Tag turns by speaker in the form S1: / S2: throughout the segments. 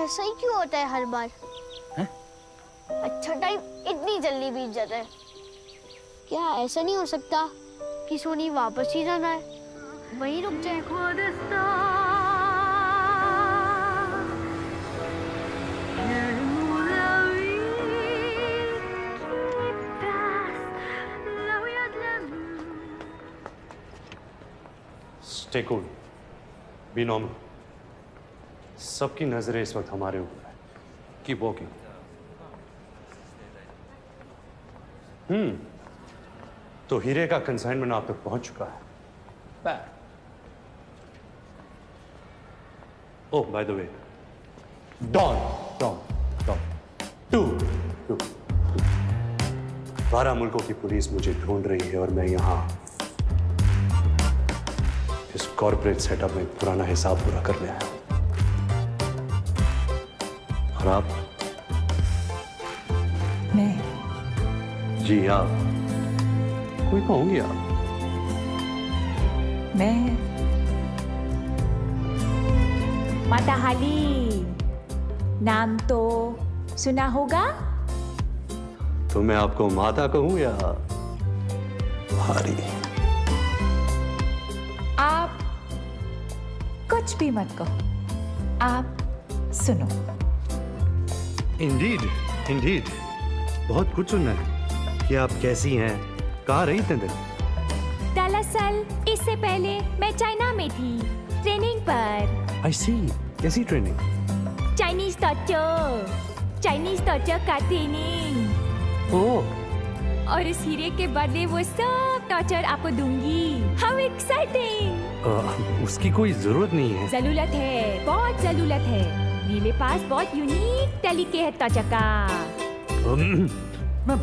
S1: ऐसा ही क्यों होता है हर बार?
S2: हैं?
S1: अच्छा टाइम इतनी जल्दी बीत जाता है। क्या ऐसा नहीं हो सकता कि सोनी वापस ही जाना है, वहीं रुक जाए?
S3: Stay cool. Be normal. सबकी नजरें इस वक्त हमारे ऊपर है. Keep walking. तो हीरे का कंसाइनमेंट आप तक पहुंच चुका है. Oh, by the way, Don. 2. 12 मुल्कों की पुलिस मुझे ढूंढ रही है और मैं यहाँ इस कॉर्पोरेट सेटअप में पुराना हिसाब पूरा करने आया हूं. और आप?
S4: मैं?
S3: जी आप. कोई तो होंगी आप.
S4: मैं माता हाली, नाम तो सुना होगा?
S3: तो मैं आपको माता कहूं या भारी?
S4: आप कुछ भी मत कहो, आप सुनो.
S3: इंडीड बहुत कुछ सुनना है कि आप कैसी हैं, कहाँ रही इतने दिन?
S4: दरअसल इससे पहले मैं चाइना में थी, ट्रेनिंग पर.
S3: आई सी. कैसी ट्रेनिंग?
S4: चाइनीज टॉर्चर का ट्रेनिंग.
S3: ओह.
S4: और इस हीरे के बदले वो सब टॉर्चर आपको दूंगी. How exciting.
S3: उसकी कोई जरूरत नहीं है.
S4: जरूरत है, बहुत जरूरत है. मेरे पास बहुत यूनिक तरीके है टॉर्चर का.
S3: मैं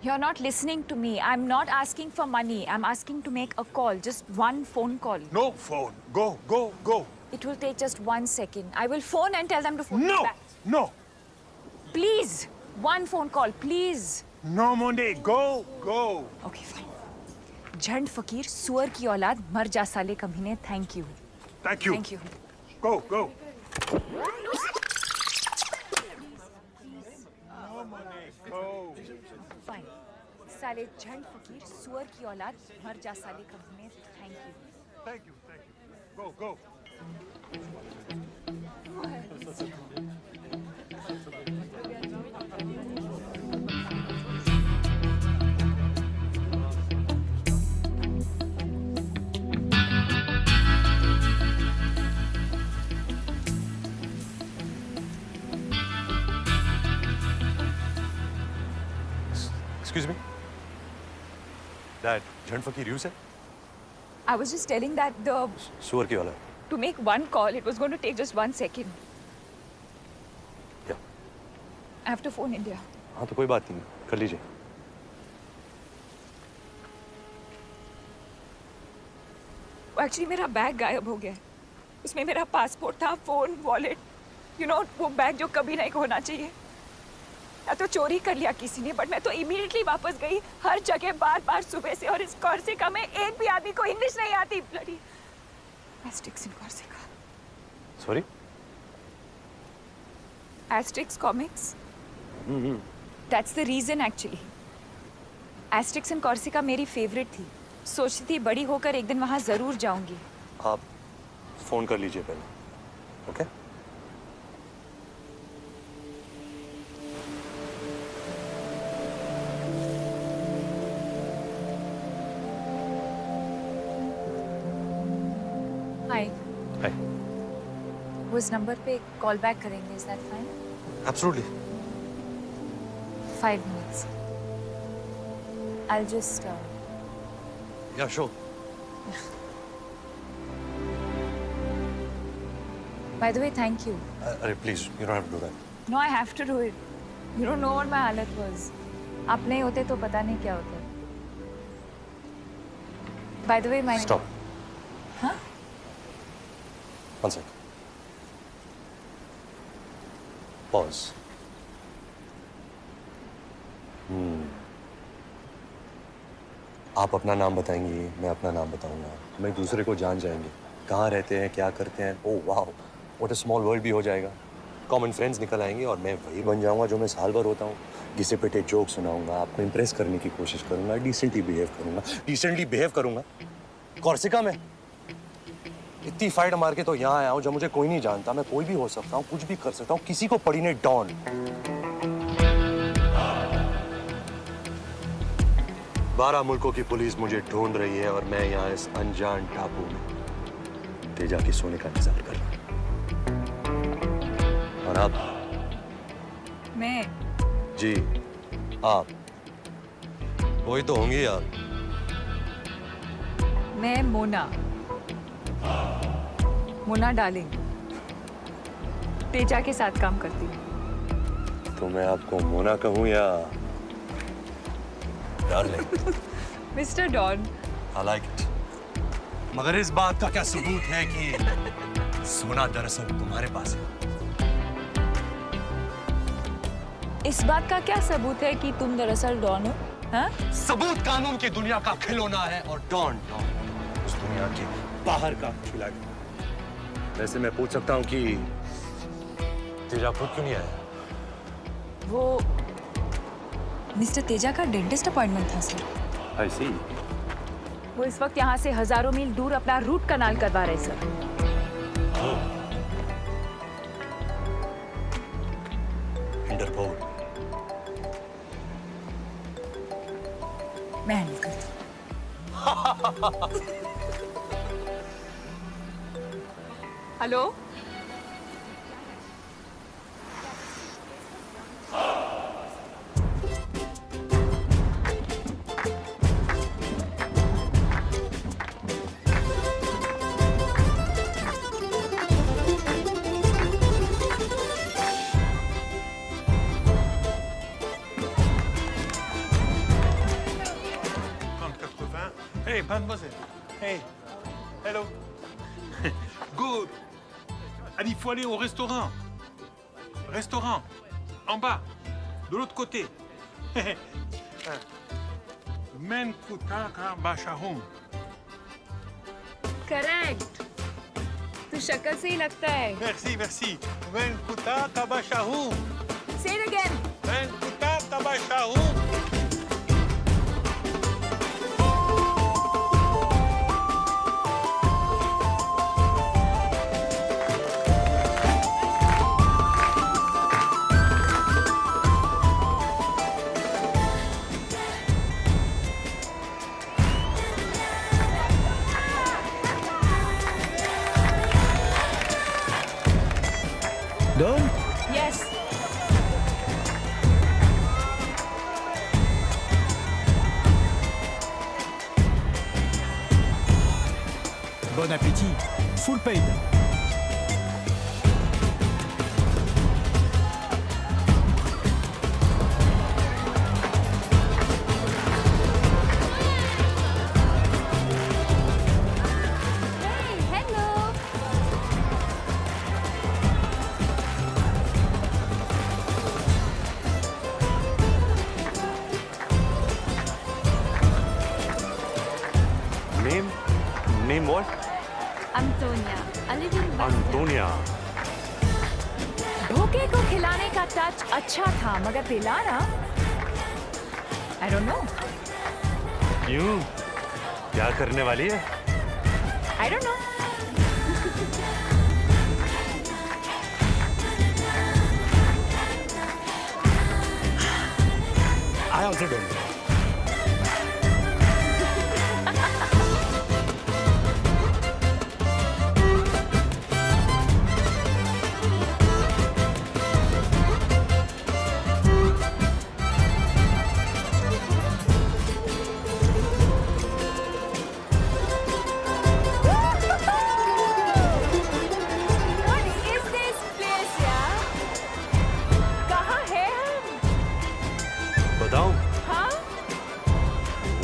S4: You're not listening to me. I'm not asking for money. I'm asking to make a call. Just one phone call.
S5: No phone. Go.
S4: It will take just 1 second. I will phone and tell them to phone me
S5: No.
S4: back.
S5: No.
S4: Please. One phone call, please.
S5: No, Monday. Go.
S4: Okay, fine. झंड फकीर सुअर की औलाद मर जा साले कमीने. Thank you.
S5: Thank you.
S4: Thank you.
S5: Go.
S4: Fine. साले झंड फकीर सुअर की औलाद मर जा साले कमीने. Thank you.
S5: Go.
S3: Excuse me. Dad, झंड फकीर you said?
S4: I was just telling that
S3: सुअर की वाला.
S4: to make one call, it was going to take just 1 second.
S3: क्या?
S4: I have to phone India.
S3: हाँ तो कोई बात नहीं, कर लीजिए.
S4: एक्चुअली मेरा बैग गायब हो गया है. उसमें मेरा पासपोर्ट था, फोन, वॉलेट. वो बैग जो कभी नहीं होना चाहिए. या तो चोरी कर लिया किसी ने, बट मैं तो इमीडिएटली वापस गई. हर जगह बार सुबह से. और इस कॉर्सिका में एक भी आदमी को इंग्लिश नहीं आती. Bloody Asterix in Corsica.
S3: Sorry?
S4: Asterix comics. That's the reason actually. Asterix in Corsica मेरी फेवरेट थी. सोचती थी बड़ी होकर एक दिन वहां जरूर जाऊंगी.
S3: आप फोन कर लीजिए पहले. ओके?
S4: हाय.
S3: हाय.
S4: वो इस नंबर पे कॉल बैक करेंगे. Is that fine?
S3: Absolutely.
S4: 5 minutes. I'll just
S3: Yeah, sure.
S4: by the way, thank you.
S3: अरे please, you don't have to do that.
S4: No, I have to do it. You don't know what my हालत was. आप नहीं होते तो पता नहीं क्या होता. By the way, my
S3: Stop.
S4: Huh?
S3: 1 second. Pause.
S2: आप अपना नाम बताएंगी, मैं अपना नाम बताऊंगा, हम एक दूसरे को जान जाएंगे, कहाँ रहते हैं, क्या करते हैं। ओह वाह, व्हाट अ स्मॉल वर्ल्ड भी हो जाएगा। कॉमन फ्रेंड्स निकल आएंगे और मैं वही बन जाऊंगा जो मैं साल भर होता हूँ। घिसे पिटे जोक सुनाऊंगा, आपको इम्प्रेस करने की कोशिश करूंगा, डिसेंटली बिहेव करूंगा। कॉर्सिका में इतनी फाइट मार के तो यहाँ आया हूँ जब मुझे कोई नहीं जानता। मैं कोई भी हो सकता हूँ, कुछ भी कर सकता हूँ, किसी को पड़ी नहीं डॉन। 12 मुल्कों की पुलिस मुझे ढूंढ रही है और मैं यहाँ इस अनजान टापू में तेजा के सोने का इंतजार कर रहा हूँ। और आप?
S4: मैं
S2: जी आप वही तो होंगी आप।
S4: मैं मोना डार्लिंग, तेजा के साथ काम करती हूँ।
S2: तो मैं आपको मोना कहूँ या darling?
S4: Mister Don.
S2: I like it. मगर इस बात का क्या सबूत है कि सोना दरअसल तुम्हारे पास है?
S4: इस बात का क्या सबूत है कि तुम दरअसल डॉन हो? हाँ?
S2: सबूत कानून की दुनिया का खिलौना है और डॉन उस दुनिया के बाहर का खिलाड़ी। वैसे मैं पूछ सकता हूँ कि तेजा खुद क्यों नहीं आया?
S4: वो मिस्टर तेजा का डेंटिस्ट अपॉइंटमेंट था सर।
S2: I see.
S4: वो इस वक्त यहाँ से हजारों मील दूर अपना रूट कनाल करवा रहे सर।
S2: इंटरपोल।
S4: मैं हैंडल करती हूँ। Hello,
S5: Hey, mademoiselle. Hey. Hello. Good. Allez, il faut aller au restaurant. Restaurant. En bas. De l'autre côté. Men kutaka bashahum.
S4: Correct. तू शक्ल से ही लगता है।
S5: Merci, merci. Men kutaka bashahum.
S4: Say it again.
S5: Men kutaka bashahum.
S6: Done?
S4: Yes.
S6: Bon appétit. Full paid.
S1: Hello.
S3: Name what?
S1: Antonia. I live in
S3: Antonia.
S4: धोखे को खिलाने का touch अच्छा था मगर पिलाना I don't know.
S3: क्यों? क्या करने वाली है?
S4: I don't know.
S6: I also don't know.
S4: What is this place यार? कहाँ है हम?
S3: बताऊं?
S4: हाँ?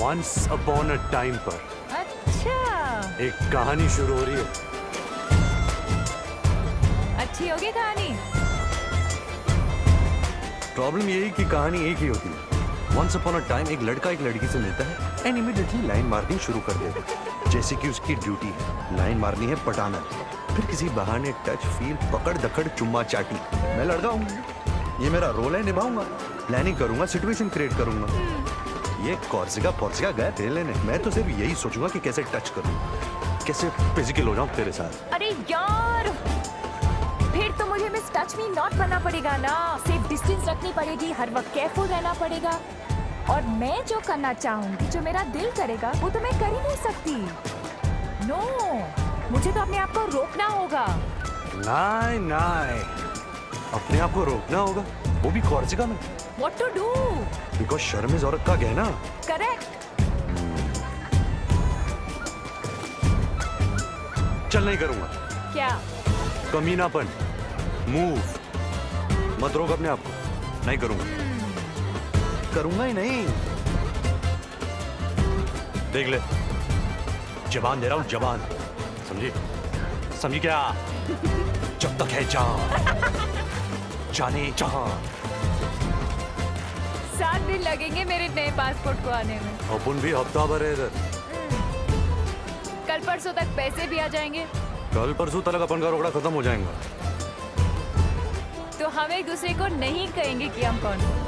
S3: Once upon a time पर
S4: अच्छा,
S3: एक कहानी शुरू हो रही है।
S4: अच्छी होगी कहानी।
S3: प्रॉब्लम यही कि कहानी एक ही होती है,
S2: वंस अपॉन अ टाइम एक लड़का एक लड़की से मिलता है एंड इमीडिएटली लाइन मारनी शुरू कर देता है, जैसे कि उसकी ड्यूटी है, लाइन मारनी है, पटाना है। फिर किसी बहाने टच, फील, पकड़ दकड़, चुम्मा चाटी। मैं लड़का हूँ, ये मेरा रोल है, निभाऊंगा, प्लानिंग करूंगा, सिचुएशन क्रिएट करूंगा। ये कॉर्सिका गए थे लेने, मैं तो सिर्फ यही सोचूंगा कि कैसे टच करूं, कैसे फिजिकल हो जाऊं तेरे साथ।
S4: अरे यार, फिर तो मुझे मिस टच मी नॉट बनना पड़ेगा ना, सेफ डिस्टेंस रखनी पड़ेगी, हर वक्त केयरफुल रहना पड़ेगा। और मैं जो करना चाहूंगी, जो मेरा दिल करेगा, वो तो मैं कर ही नहीं सकती। नो, मुझे तो अपने आप को रोकना होगा।
S2: नहीं नहीं, अपने आप को रोकना होगा, वो भी कॉर्सिका में।
S4: What to do?
S2: बिकॉज शर्म इज औरत का गहना।
S4: Correct.
S2: चल नहीं करूंगा,
S4: क्या?
S2: कमीनापन, मूव मत रोक अपने आप को, नहीं करूंगा, करूंगा ही नहीं। देख ले, जबान दे रहा हूं, जबान, समझी? समझी क्या? जब तक है जान, जाने जहां।
S4: 7 दिन लगेंगे मेरे नए पासपोर्ट को आने में।
S2: अपन भी हफ्ता भर है इधर।
S4: कल परसों तक पैसे भी आ जाएंगे।
S2: कल परसों तक अपन का रोकड़ा खत्म हो जाएगा।
S4: तो हम एक दूसरे को नहीं कहेंगे कि हम कौन हैं।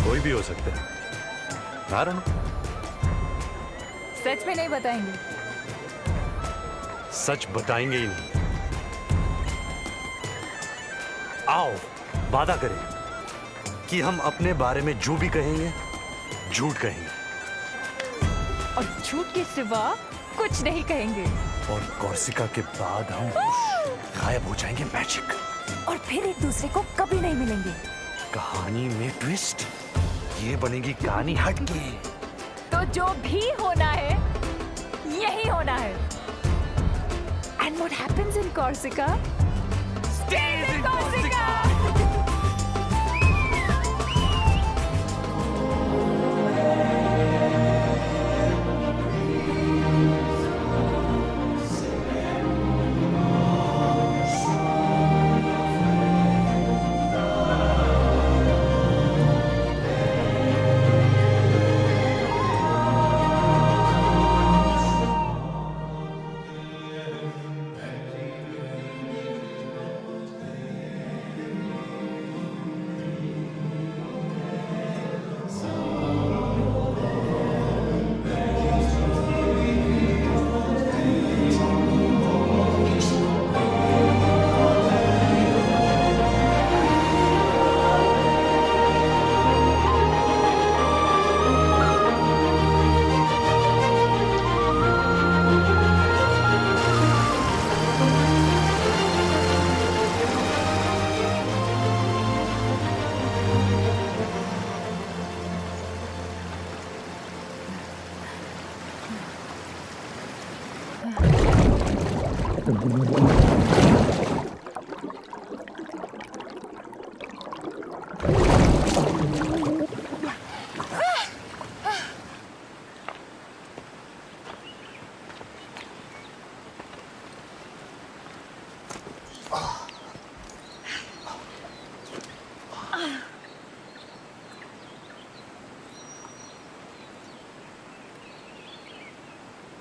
S2: कोई भी हो सकता है, कारण
S4: सच में नहीं बताएंगे।
S2: सच बताएंगे ही नहीं। आओ वादा करें कि हम अपने बारे में जो भी कहेंगे झूठ कहेंगे,
S4: और झूठ के सिवा कुछ नहीं कहेंगे।
S2: और कॉर्सिका के बाद हम गायब हो जाएंगे, मैजिक।
S4: और फिर एक दूसरे को कभी नहीं मिलेंगे।
S2: कहानी में ट्विस्ट, ये बनेगी कहानी हटके।
S4: तो जो भी होना है यही होना है। And what happens in Corsica stays in Corsica.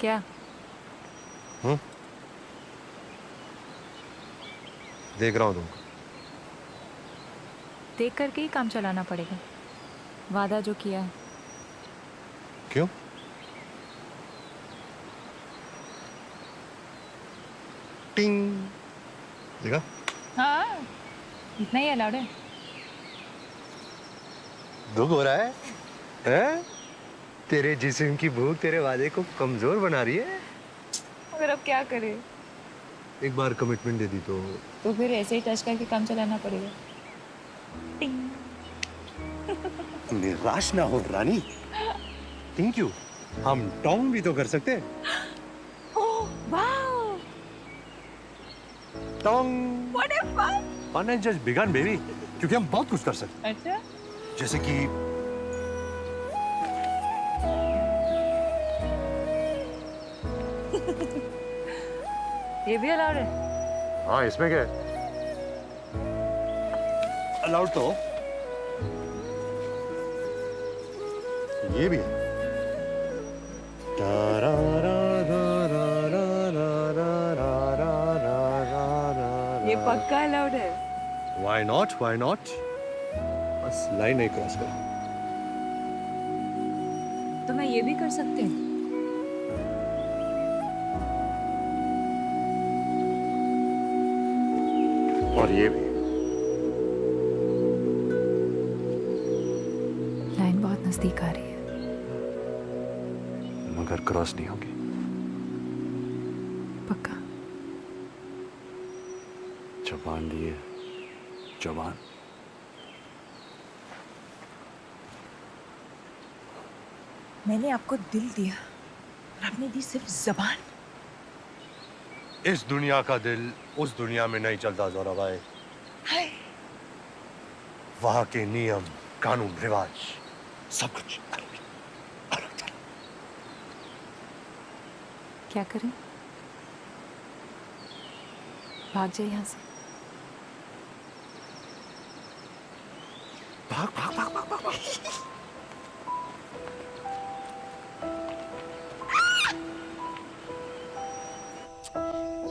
S4: क्या?
S2: देख रहा हूं तुमको।
S4: देख करके ही काम चलाना पड़ेगा, वादा जो किया है।
S2: क्यों? टिंग देखा?
S4: हाँ, इतना ही अलाउड है।
S2: दुख हो रहा है? हैं? तेरे जिस्म की भूख तेरे वादे को कमजोर बना रही है।
S4: मगर अब क्या करे?
S2: एक बार कमिटमेंट दे दी
S4: तो फिर ऐसे ही टच करके काम चलाना पड़ेगा।
S2: निराश ना हो रानी। Thank you. हम टॉन्ग भी तो कर सकते हैं।
S4: ओह वाओ,
S2: टॉन्ग।
S4: What a fun.
S2: Fun has just begun baby, क्योंकि हम बहुत कुछ कर सकते हैं।
S4: अच्छा,
S2: जैसे कि
S4: ये भी अलाउड है?
S2: हाँ, इसमें क्या है? अलाउड तो ये भी है।
S4: ये पक्का अलाउड है।
S2: Why not? Why not? बस लाइन नहीं क्रॉस कर।
S4: तो मैं ये भी कर सकती हूँ।
S2: और ये भी।
S4: लाइन बहुत नजदीक आ रही है।
S3: मगर क्रॉस नहीं होगी।
S4: पक्का।
S3: जबान लिए जबान।
S4: मैंने आपको दिल दिया और आपने दी सिर्फ जबान।
S2: इस दुनिया का दिल उस दुनिया में नहीं चलता जोरा भाई।
S4: हाय।
S2: वहां के नियम कानून रिवाज सब कुछ अलग चला।
S4: क्या करें? भाग जाए यहाँ से।
S2: भाग भाग भाग भाग भाग, भाग।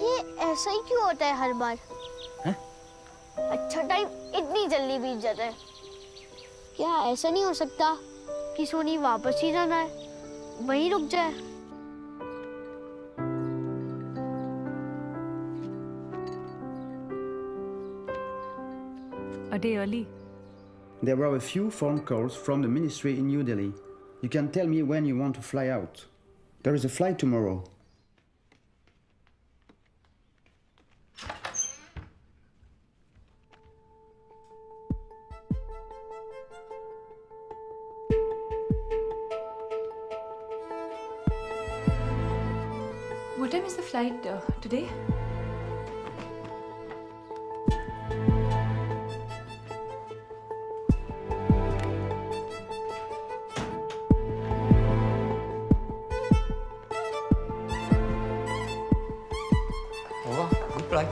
S1: ये ऐसा ही क्यों होता है हर बार?
S6: हैं?
S1: अच्छा टाइम इतनी जल्दी बीत जाता है। क्या ऐसा नहीं हो सकता कि सोनी वापस ही जाना है, वहीं रुक जाए?
S4: A day early.
S6: There were a few phone calls from the ministry in New Delhi. You can tell me when you want to fly out. There is a flight tomorrow.
S4: What time is the flight today?
S7: Oh, good flight.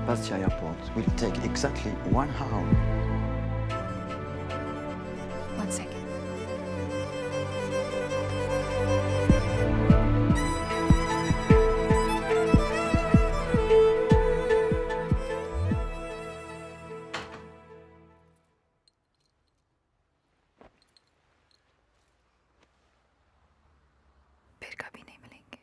S7: Bastia Airport will take exactly 1 hour.
S4: 1 second. फिर कभी नहीं मिलेंगे।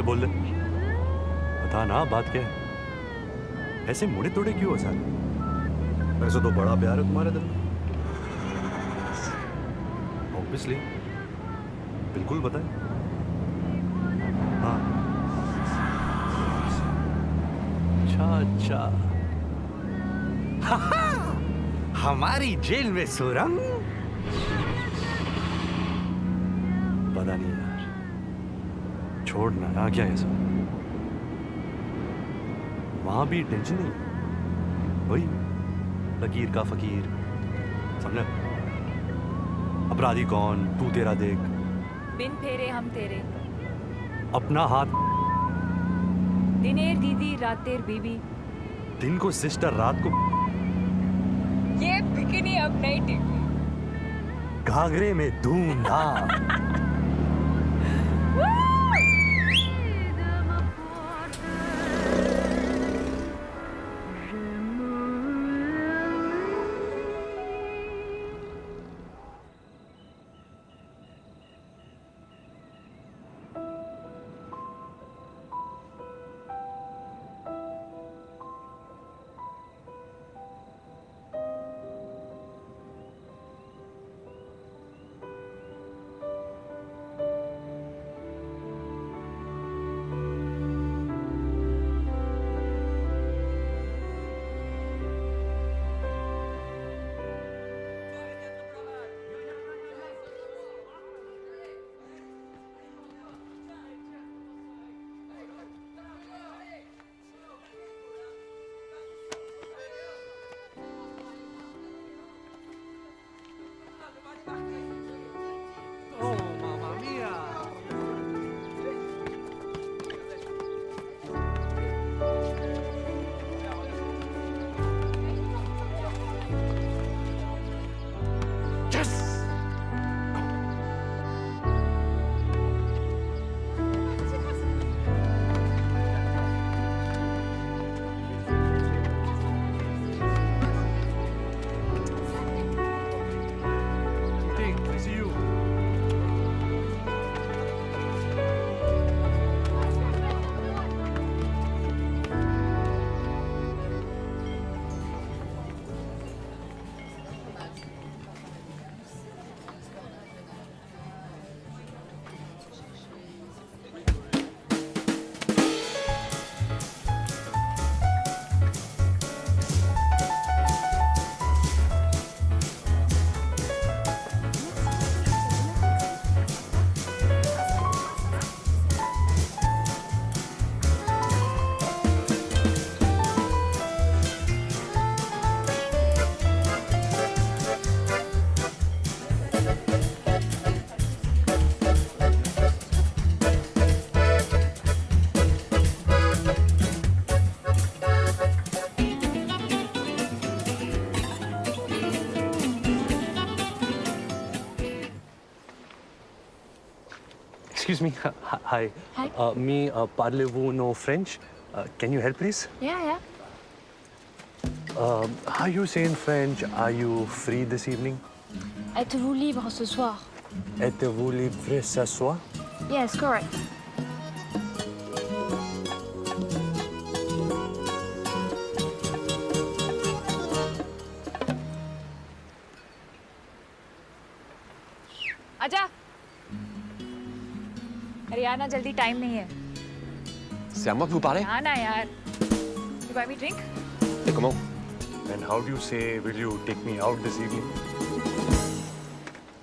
S3: बोल ले बता ना, बात क्या है? ऐसे मुड़े तोड़े क्यों हो सारे?
S2: वैसे तो बड़ा प्यार है तुम्हारे दिल में।
S3: ऑब्वियसली, बिल्कुल बताए। हाँ, अच्छा
S8: हमारी जेल में सुरंग?
S3: पता नहीं यार, छोड़ना आ क्या है सब। वहां भी टेंशन नहीं, वही लकीर का फकीर, समझा? अपराधी कौन, तू तेरा देख,
S4: बिन फेरे हम तेरे,
S3: अपना हाथ
S4: दिनेर दीदी रातेर बीबी।
S3: दिन को सिस्टर, रात को
S4: ये बिकिनी अब नहीं टिकी।
S3: घाघरे में धूमधाम। Excuse me. Hi.
S1: Hi.
S3: Me, parlez-vous no French? Can you help, please?
S1: Yeah.
S3: How you say in French, are you free this evening?
S1: Êtes-vous libre ce soir?
S3: Êtes-vous libre ce soir?
S1: Yes, correct.
S4: आजा। अरे यार ना जल्दी time नहीं है।
S2: C'est à moi que vous parlez?
S4: हाँ ना यार। You buy me drink?
S2: Et comment?
S3: And how do you say, will you take me out this evening?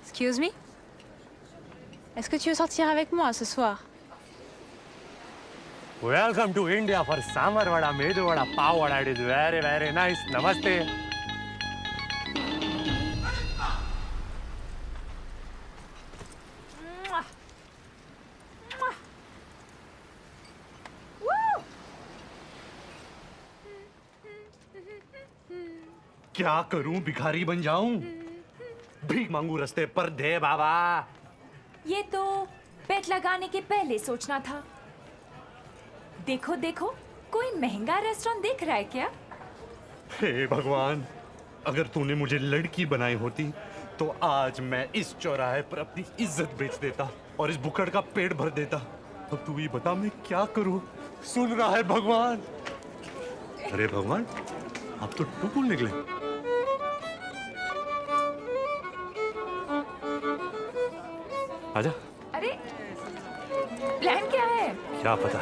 S9: Excuse me? Est-ce que tu veux sortir avec moi ce soir?
S3: Welcome to India for Samar Vada, Medu Vada, Pav Vada. It is very, very nice. Namaste. क्या करूं, भिखारी बन जाऊं? भीख मांगू रस्ते पर, दे बाबा।
S4: ये तो बेट लगाने के पहले सोचना था। देखो देखो, कोई महंगा रेस्टोरेंट देख रहा है क्या?
S3: हे भगवान, अगर तूने मुझे लड़की बनाई होती तो आज मैं इस चौराहे पर अपनी इज्जत बेच देता और इस बुकड़ का पेट भर देता। अब तू ही बता मैं क्या करूं? सुन रहा है भगवान? अरे भगवान, अब तो टुकुल निकले। आजा।
S4: अरे प्लान क्या है?
S3: क्या पता।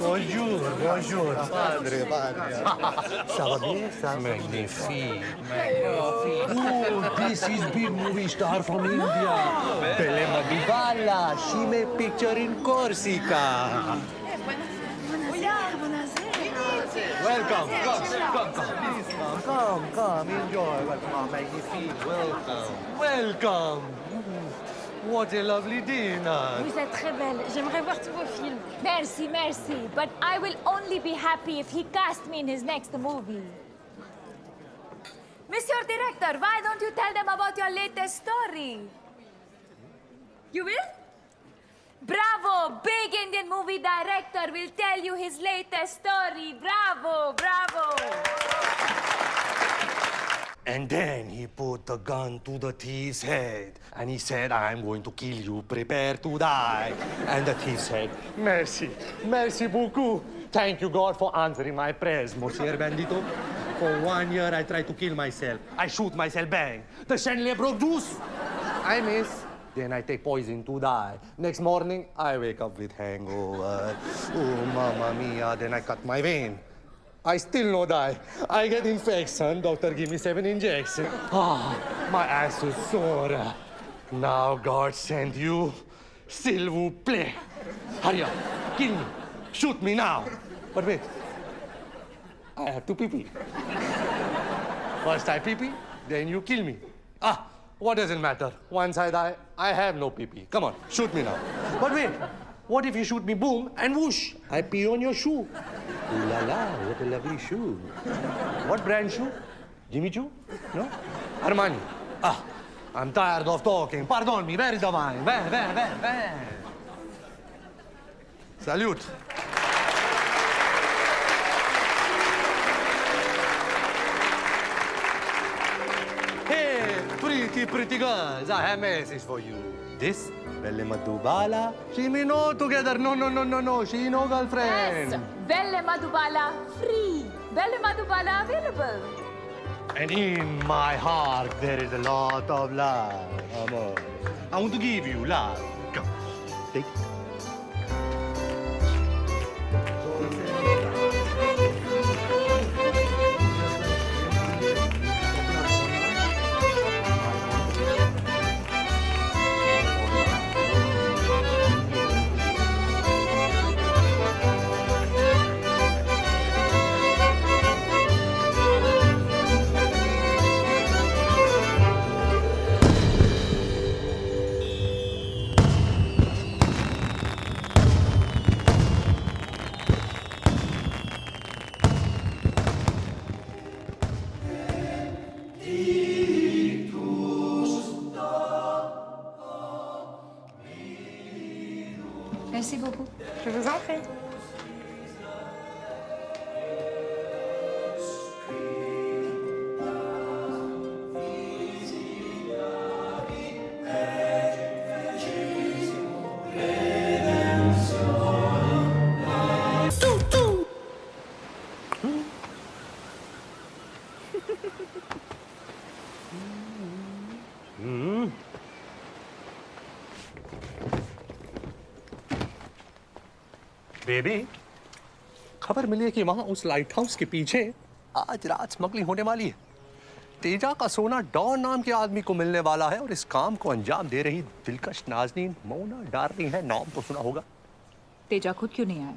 S2: Bonjour, bonjour. Padre. Ça va bien, ça?
S3: Magnifique.
S2: Oh, this is big movie star from India. Pele Madibala. She made picture in Corsica. welcome. Come. Enjoy. Welcome. Make me feel welcome. Welcome. What a lovely dinner.
S9: Vous êtes très belle. J'aimerais voir tous vos films.
S4: Merci, merci. But I will only be happy if he casts me in his next movie. Monsieur Director, why don't you tell them about your latest story? You will? Bravo! Big Indian movie director will tell you his latest story. Bravo, bravo.
S2: And then he put the gun to the thief's head. And he said, I'm going to kill you. Prepare to die. And the thief said, Merci. Merci beaucoup. Thank you, God, for answering my prayers, Monsieur Bandito. For 1 year, I tried to kill myself. I shoot myself, bang. The chandelier broke loose. I miss. Then I take poison to die. Next morning, I wake up with hangover. Oh, mamma mia. Then I cut my vein. I still no die. I get infection. Doctor give me 7 injections. Ah, my ass is sore. Now God sent you. S'il vous plaît. Hurry up. Kill me. Shoot me now. But wait. I have to pee-pee. First I pee-pee, then you kill me. Ah, what does it matter? Once I die, I have no pee-pee. Come on, shoot me now. But wait. What if you shoot me, boom, and whoosh? I pee on your shoe. Ooh la la, what a lovely shoe. What brand shoe? Jimmy Choo? No? Armani. Ah, I'm tired of talking. Pardon me, where is the wine? Where? Salute. Hey, pretty girls, I have a message for you. This Belle Madhubala, she me no together. No. She no girlfriend.
S4: Yes, Belle Madhubala free. Belle Madhubala available.
S2: And in my heart there is a lot of love, amor. I want to give you love. Come, take.
S9: Merci beaucoup. Je vous en prie.
S2: Baby, खबर मिली है कि वहां उस light house के पीछे आज रात smuggling होने वाली है। तेजा का सोना डॉन नाम के आदमी को मिलने वाला है और इस काम को अंजाम दे रही दिलकश नाजनीन मोना डार्लिंग है। नाम तो सुना होगा।
S4: तेजा खुद क्यों नहीं आया?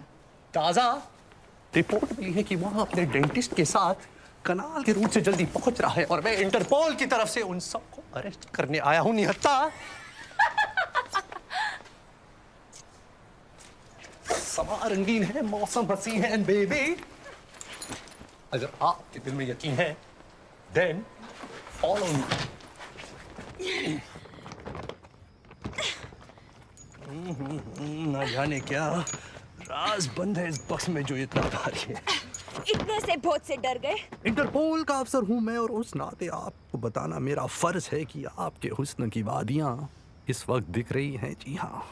S2: ताजा रिपोर्ट मिली है कि वहां अपने डेंटिस्ट के साथ कनाल के रूट से जल्दी पहुंच रहा है और मैं इंटरपोल की तरफ से उन सबको अरेस्ट करने आया हूं। निहत्ता, समा रंगीन है, मौसम हसी है एंड बेबी, अगर आपके दिल में यकीन है देन फॉलो मी। ना जाने क्या राज बंद है इस बक्स में जो इतना भारी है।
S4: इतने से बहुत से डर गए।
S2: इंटरपोल का अफसर हूं मैं और उस नाते आपको बताना मेरा फर्ज है कि आपके हुस्न की वादियां इस वक्त दिख रही हैं। जी हाँ।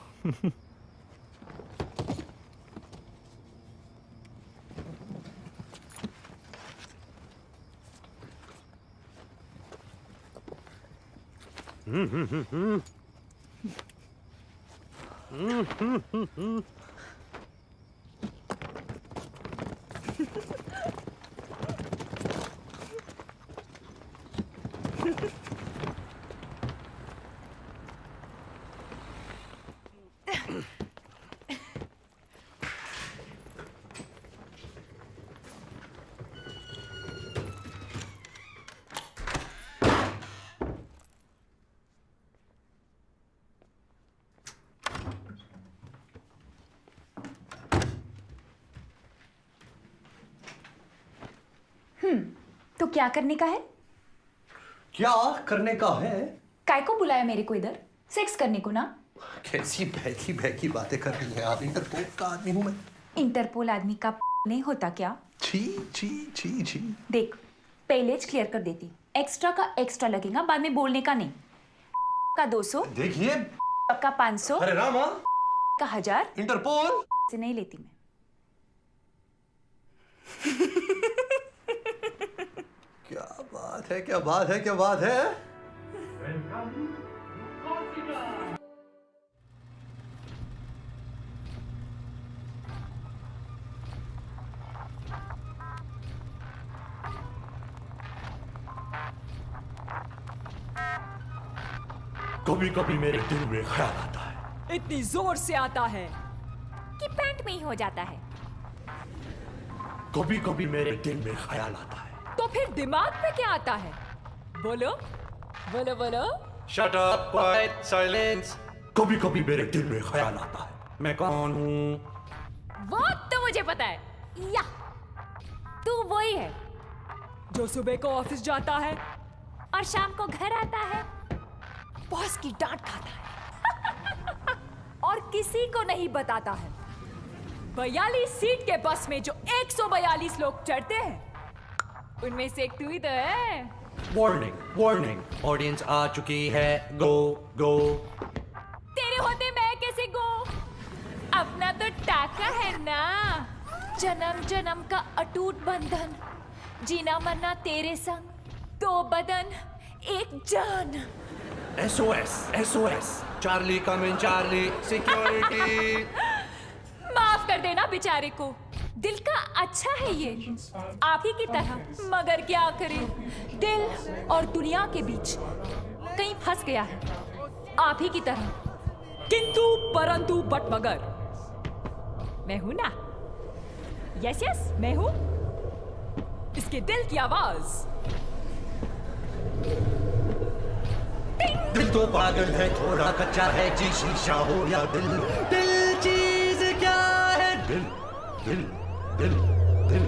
S4: तो क्या करने का है?
S2: क्या करने का है?
S4: काय को बुलाया मेरे को इधर? सेक्स करने को ना?
S2: कैसी बहकी बहकी बातें कर रही हैं आप? इंटरपोल का आदमी हूं मैं।
S4: इंटरपोल आदमी का नहीं होता क्या?
S2: छी छी छी छी।
S4: देख, पहले क्लियर कर देती, एक्स्ट्रा का एक्स्ट्रा लगेगा, बाद में बोलने का नहीं। का 200,
S2: देखिए,
S4: का 500,
S2: अरे रामा,
S4: का 1000
S2: इंटरपोल
S4: से नहीं लेती मैं।
S2: क्या बात है, क्या बात है, क्या बात है?
S8: कभी कभी मेरे दिल में ख्याल आता है,
S4: इतनी जोर से आता है कि पैंट में ही हो जाता है।
S8: कभी कभी मेरे दिल में ख्याल आता है।
S4: तो फिर दिमाग में क्या आता है? बोलो बोलो बोलो।
S8: Shut up, quiet, silence. कभी कभी मेरे दिल में ख्याल आता है, मैं कौन हूँ?
S4: वो तो मुझे पता है, या तू वही है जो सुबह को ऑफिस जाता है और शाम को घर आता है, बॉस की डांट खाता है और किसी को नहीं बताता है। 42 सीट के बस में जो 142 लोग चढ़ते हैं, उनमें से एक तू ही तो है।
S8: वार्निंग, वार्निंग, ऑडियंस आ चुकी है, गो गो।
S4: तेरे होते मैं कैसे गो? अपना तो टाका है ना, जन्म जन्म का अटूट बंधन, जीना मरना तेरे संग, 2 बदन 1 जान।
S8: SOS, SOS, चार्ली कम इन, चार्ली सिक्योरिटी।
S4: माफ कर देना बेचारे को, दिल का अच्छा है ये, आप ही की तरह, मगर क्या करे, दिल और दुनिया के बीच कहीं फंस गया है, आप ही की तरह। किंतु परंतु बट मगर मैं हूं ना, यस यस मैं हूं, इसके दिल की आवाज।
S8: दिल तो पागल है, थोड़ा कच्चा है, जी शीशा हो या दिल, दिल चीज क्या है? दिल दिल दिल दिल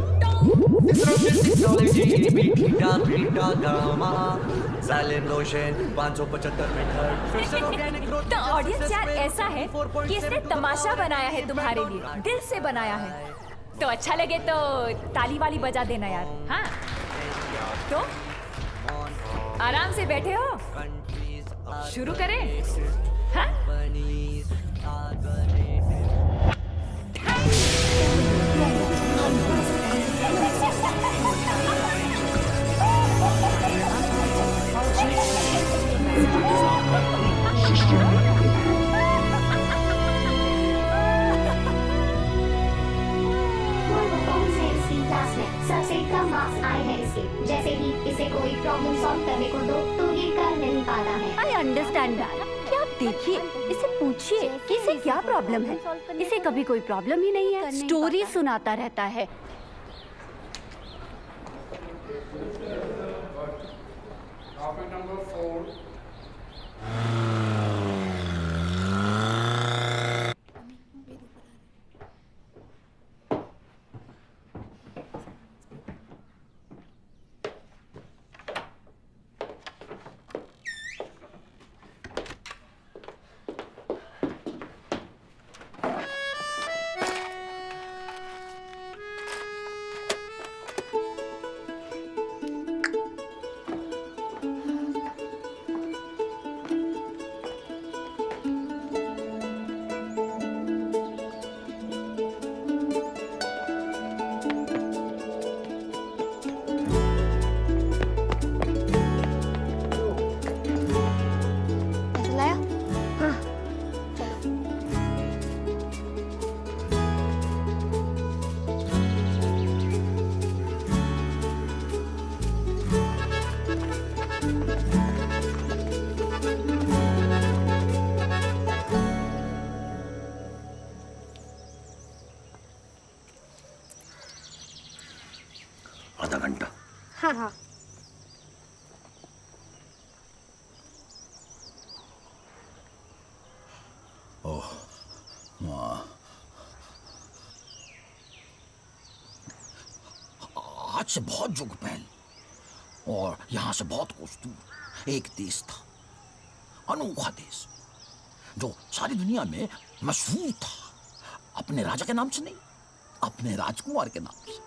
S8: technology beta beta gamma silent lotion 575 meter.
S4: तो ऑडियंस यार ऐसा है कि इसने तमाशा बनाया है तुम्हारे लिए, दिल से बनाया है, तो अच्छा लगे तो ताली वाली बजा देना यार। हाँ तो आराम से बैठे हो, शुरू करें? हाँ?
S1: सबसे कम मार्क्स आए हैं इसके। जैसे ही इसे कोई प्रॉब्लम सॉल्व करने को दो तो ये कर नहीं पाता है।
S9: I understand that. कि आप देखिए, इसे पूछिए कि इसे क्या प्रॉब्लम है। इसे कभी कोई प्रॉब्लम ही नहीं है, स्टोरी सुनाता रहता है।
S2: आधा घंटा।
S1: हाँ हाँ।
S7: ओह माँ,
S8: आज से बहुत युग पहले और यहाँ से बहुत कोस दूर एक देश था, अनोखा देश, जो सारी दुनिया में मशहूर था। अपने राजा के नाम से नहीं, अपने राजकुमार के नाम से।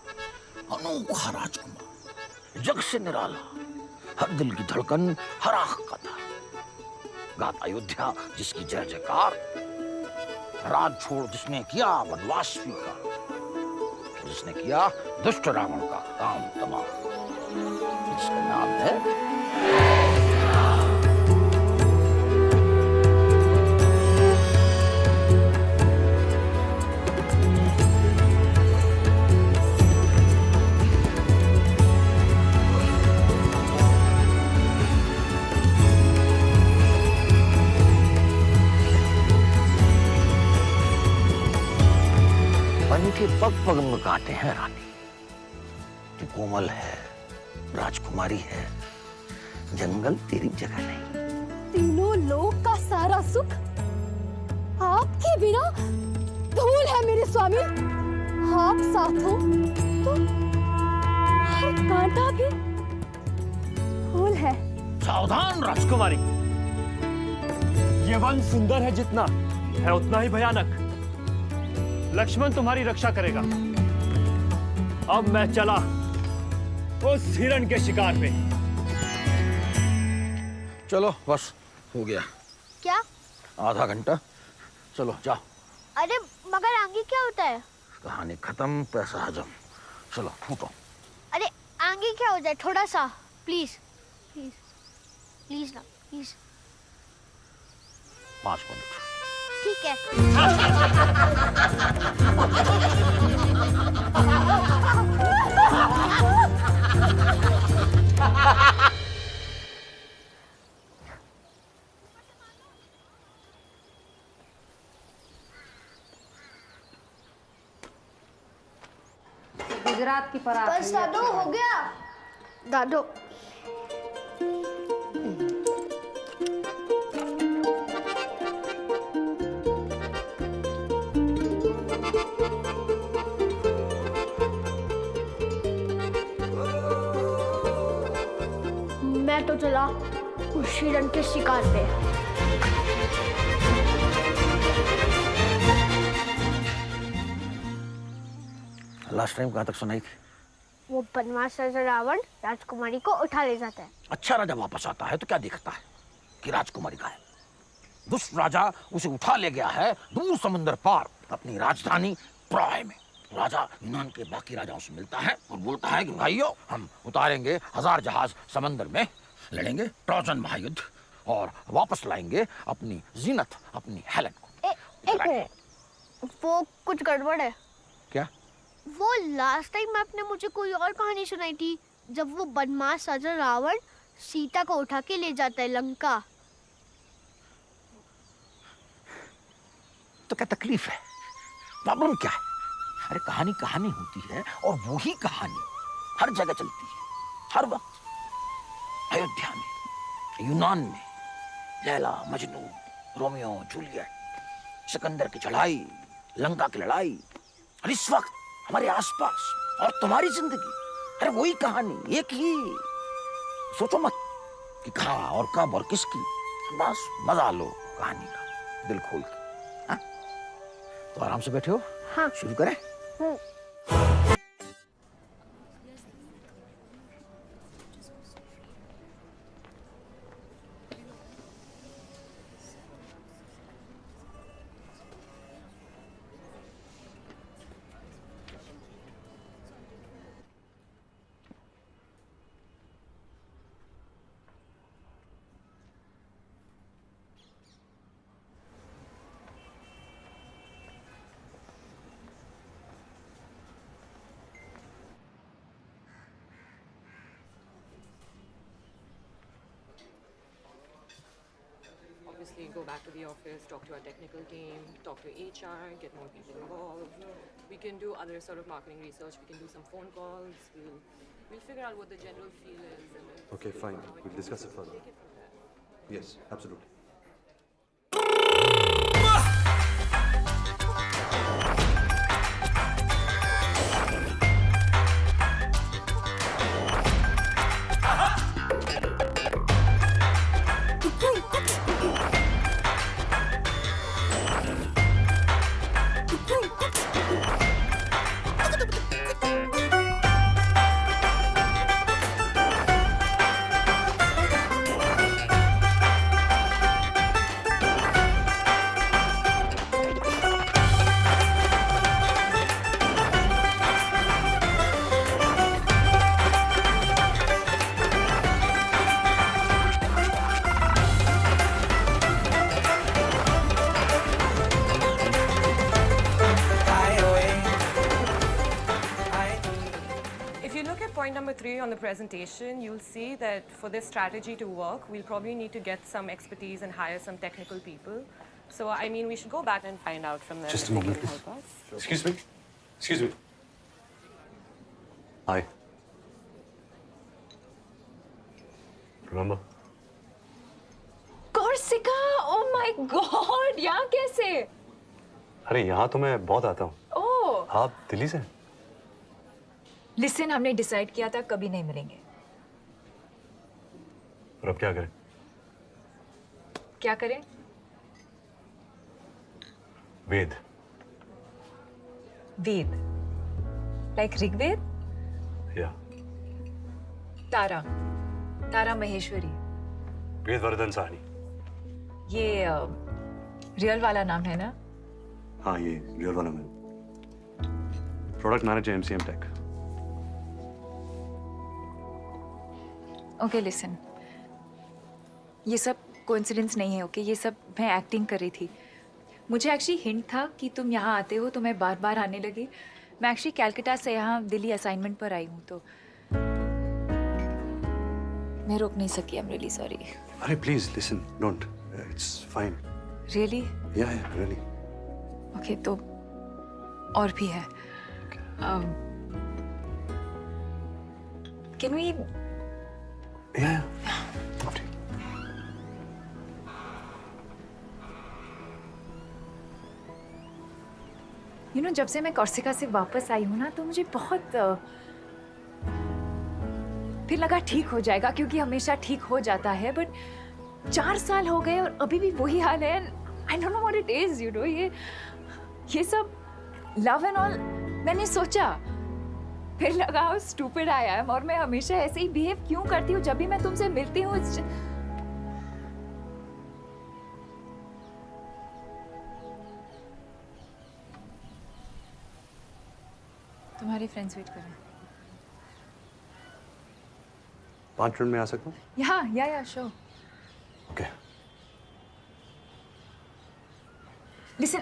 S8: अनोखा राजकुमार, जग से निराला, हर दिल की धड़कन, हर आंख का तारा। गाता अयोध्या जिसकी जय जयकार, राज छोड़ जिसने किया वनवास स्वीकार, जिसने किया दुष्ट रावण का काम तमाम, जिसका नाम है के पग पग में काटे हैं रानी। तू कोमल है, राजकुमारी है, जंगल तेरी जगह नहीं।
S9: तीनों लोक का सारा सुख आपके बिना धूल है मेरे स्वामी। आप साथ हो तो हर कांटा भी फूल है।
S8: सावधान राजकुमारी,
S10: ये वन सुंदर है जितना है उतना ही भयानक। लक्ष्मण तुम्हारी रक्षा करेगा। अब मैं चला उस हिरण के शिकार पे।
S8: चलो बस हो गया।
S1: क्या?
S8: आधा घंटा, चलो जाओ।
S1: अरे मगर आगे क्या होता है?
S8: कहानी खत्म, पैसा हजम। चलो फूटो।
S1: अरे आगे क्या होता है? थोड़ा सा प्लीज प्लीज प्लीज ना प्लीज।
S8: 5 मिनट।
S1: ठीक है।
S9: गुजरात की परात।
S1: बस दादू हो गया। दादू मैं तो चला उस हिरण के शिकार पे।
S8: लास्ट टाइम कहाँ तक सुनाई थी?
S1: वो बनवास राजा रावण राजकुमारी को उठा ले जाता है।
S8: अच्छा राजा वापस आता है तो क्या देखता है कि राजकुमारी का है। दुष्ट राजा उसे उठा ले गया है दूर समंदर पार अपनी राजधानी ट्रॉय में। राजा यूनान के बाकी राजाओं से मिलता है और बोलता है कि भाइयों, हम उतारेंगे 1000 जहाज समंदर में, लड़ेंगे ट्रोजन महायुद्ध और वापस लाएंगे अपनी जीनत, अपनी हेलेन को।
S1: एक मिनट, वो कुछ गड़बड़ है।
S8: क्या?
S1: वो लास्ट टाइम आपने मुझे कोई और कहानी सुनाई थी, जब वो बदमाश राजा रावण सीता को उठा के ले जाता है लंका।
S8: तो क्या तकलीफ है? प्रॉब्लम क्या है? अरे कहानी कहानी होती है और वही कहानी हर जगह चलती है, हर वक्त। अयोध्या में, यूनान में, लैला मजनू, रोमियो जूलियट, सिकंदर की चढ़ाई, लंका की लड़ाई, और इस वक्त हमारे आसपास और तुम्हारी जिंदगी, अरे वही कहानी, एक ही। सोचो मत कि कहाँ और कब और किसकी, बस मजा लो कहानी का दिल खोल के। हाँ? तो आराम से बैठे हो?
S1: हाँ।
S8: शुरू करें?
S11: Obviously, go back to the office, talk to our technical team, talk to HR, get more people involved. We can do other sort of marketing research. We can do some phone calls. We'll figure out what the general feel is. And then
S2: Okay,
S11: see
S2: fine.
S11: how it
S2: We'll
S11: goes.
S2: discuss it further.
S11: Take it from there.
S2: Yes, absolutely.
S11: look at point number 3 on the presentation, you'll see that for this strategy to work, we'll probably need to get some expertise and hire some technical people. So, I mean, we should go back and find out from them
S2: Just
S11: if
S2: a
S11: they
S2: moment,
S11: can
S2: please.
S11: help us.
S2: Excuse me. Excuse me. Hi. Remember?
S4: Corsica, oh my God, यहाँ कैसे?
S2: अरे यहाँ तो मैं बहुत आता हूँ।
S4: Oh,
S2: आप दिल्ली से?
S4: listen, हमने डिसाइड किया था कभी नहीं मिलेंगे।
S2: और अब क्या करें?
S4: क्या करें?
S2: वेद।
S4: वेद, like ऋग्वेद?
S2: या
S4: तारा, तारा महेश्वरी।
S2: वेदवर्धन साहनी।
S4: ये रियल वाला नाम है ना?
S2: हाँ, ये रियल वाला मैं। Product manager MCM tech.
S4: Okay listen, ये सब कोइंसिडेंस नहीं है, ओके? ये सब मैं एक्टिंग कर रही थी। मुझे एक्चुअली हिंट था कि तुम यहाँ आते हो तो मैं बार बार आने लगी। मैं एक्चुअली कैलकाटा से यहाँ दिल्ली असाइनमेंट पर आई हूँ, तो मैं रोक नहीं सकी। I am really sorry.
S2: अरे please listen, don't, it's fine.
S4: Really?
S2: Yeah really.
S4: Okay, तो और भी है। Can we?
S2: Yeah
S4: you know, जब से मैं कॉर्सिका से वापस आई हूँ ना, तो मुझे बहुत फिर लगा ठीक हो जाएगा, क्योंकि हमेशा ठीक हो जाता है। बट 4 साल हो गए और अभी भी वही हाल है। I don't know what it is, you know. ये सब लव एंड ऑल मैंने सोचा, फिर लगा हाउ स्टूपिड आई एम, और मैं हमेशा ऐसे ही बिहेव क्यों करती हूँ जब भी मैं तुमसे मिलती हूँ। तुम्हारे फ्रेंड्स वेट कर रहे हैं।
S2: 5 मिनट में आ सकता हूँ?
S4: या श्योर।
S2: ओके।
S4: लिसन,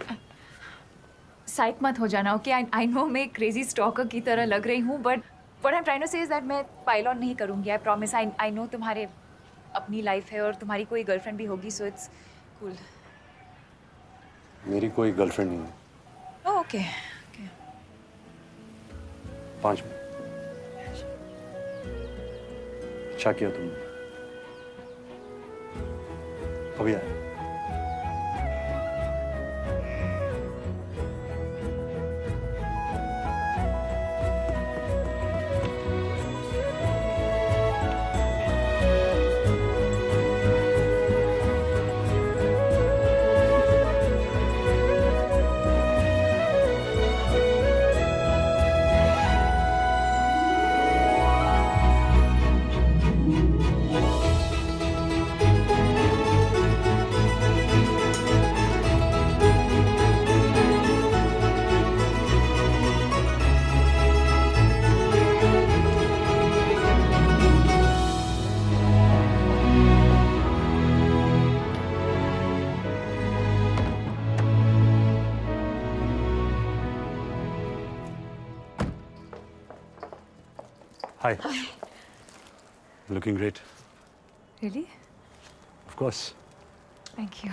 S4: साइक मत हो जाना, ओके? आई नो मैं क्रेजी स्टॉकर की तरह लग रही हूँ, but what I am trying to say is that मैं पाइल ऑन नहीं करूँगी। I promise. आई नो तुम्हारे अपनी लाइफ है और तुम्हारी कोई गर्लफ्रेंड भी होगी, सो इट्स कूल।
S2: मेरी कोई गर्लफ्रेंड नहीं है।
S4: ओके।
S2: 5 मिनट। अच्छा किया तुमने। अभी आया। Hi. Looking great.
S4: Really?
S2: Of course.
S4: Thank you.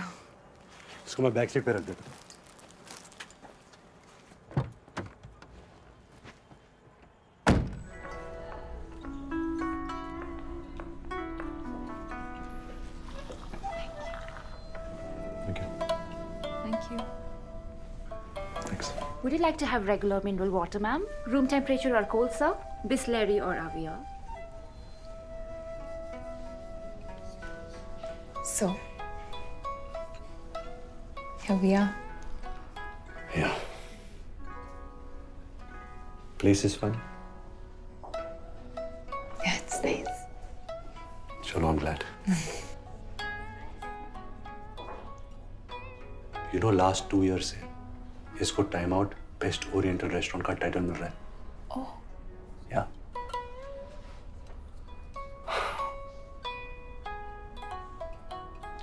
S2: इसको मैं बैक सीट पे रख देता हूँ। Thank you.
S4: Thank you.
S2: Thanks.
S9: Would you like to have regular mineral water, ma'am? Room temperature or cold, sir? Bisleri or Avia?
S4: So, here we are.
S2: Yeah. Place is fun.
S4: Yeah, it's nice.
S2: Chalo, I'm glad. You know, last 2 years से इसको time out best oriental restaurant का title मिल रहा है।
S4: Oh.
S2: या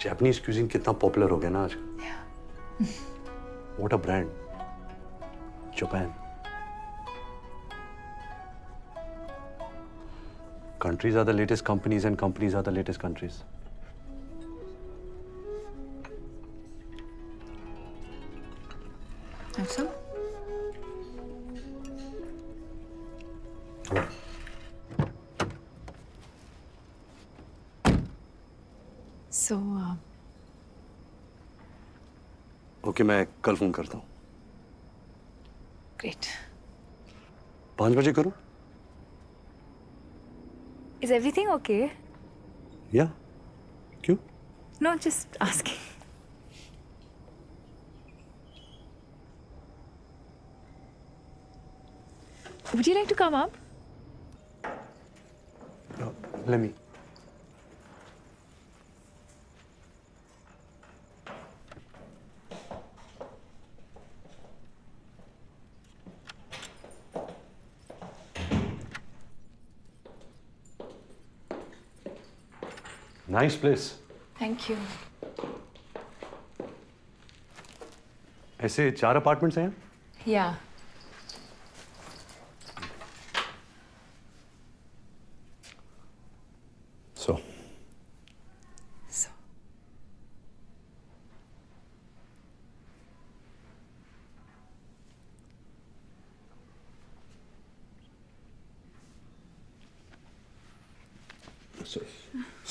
S2: Japanese cuisine कितना popular हो गया ना आज। What a brand. Japan. countries are the latest companies and companies are the latest countries.
S4: अच्छा सो
S2: ओके, मैं कल फोन करता हूँ।
S4: ग्रेट
S2: 5 बजे करूँ?
S4: Is everything okay?
S2: या क्यों?
S4: Know just asking Would you like to come up?
S2: Let me. Nice place.
S4: Thank you.
S2: ऐसे 4 अपार्टमेंट्स हैं?
S4: Yeah.
S2: So.
S4: So.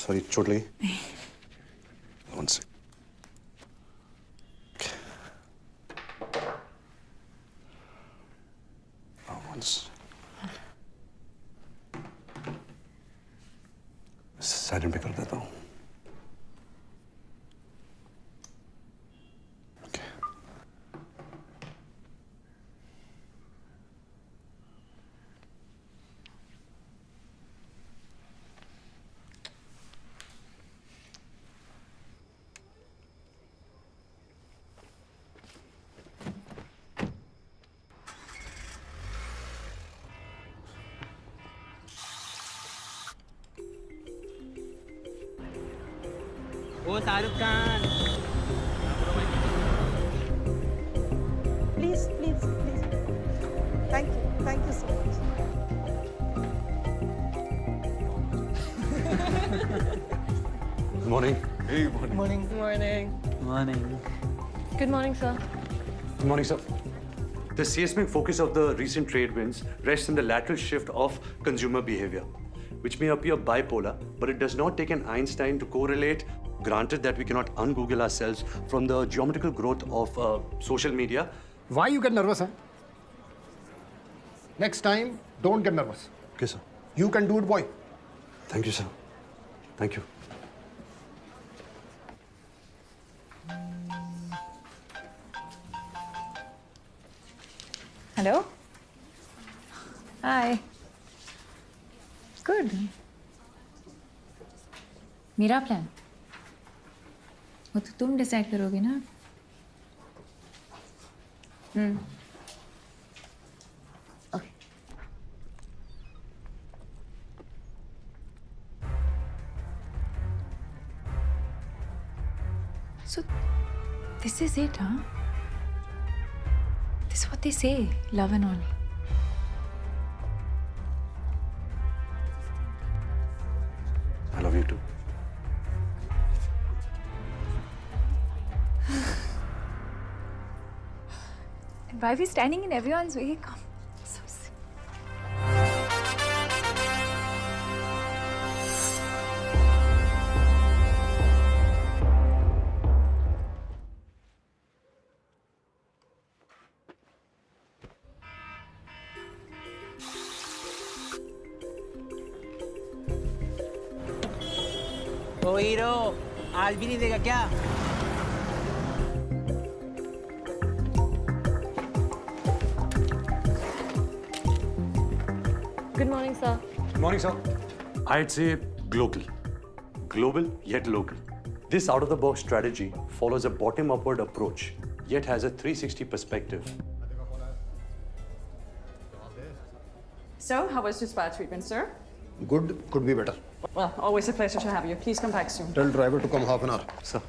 S2: Sorry, चोट लगी? One sec. साइलेंट पे कर देता हूँ।
S12: Oh Shahrukh Khan,
S13: Please, please, please. Thank you so much.
S2: Good morning.
S12: Hey, morning.
S13: Morning.
S12: Morning.
S11: Good morning, sir.
S2: Good morning, sir. The seismic focus of the recent trade winds rests in the lateral shift of consumer behavior, which may appear bipolar, but it does not take an Einstein to correlate. Granted that we cannot un-Google ourselves from the geometrical growth of social media.
S14: Why you get nervous, huh? Next time, don't get nervous.
S2: Okay, sir.
S14: You can do it, boy.
S2: Thank you, sir. Thank you.
S4: Hello? Hi. Good. मेरा plan वो तो तुम decide करोगे ना। Okay. So this is it, huh? This is what they say, love and all.
S2: I love you too.
S4: And why are we standing in everyone's way? Come. So sick.
S12: O hero, आज भी नहीं देगा क्या?
S11: Good morning, sir.
S2: Good morning, sir. I'd say global. Global yet local. This out-of-the-box strategy follows a bottom-upward approach, yet has a 360 perspective.
S11: So, how was your spa treatment, sir?
S14: Good, could be better.
S11: Well, always a pleasure to have you. Please come back soon.
S14: Tell driver to come half an hour.
S2: Sir.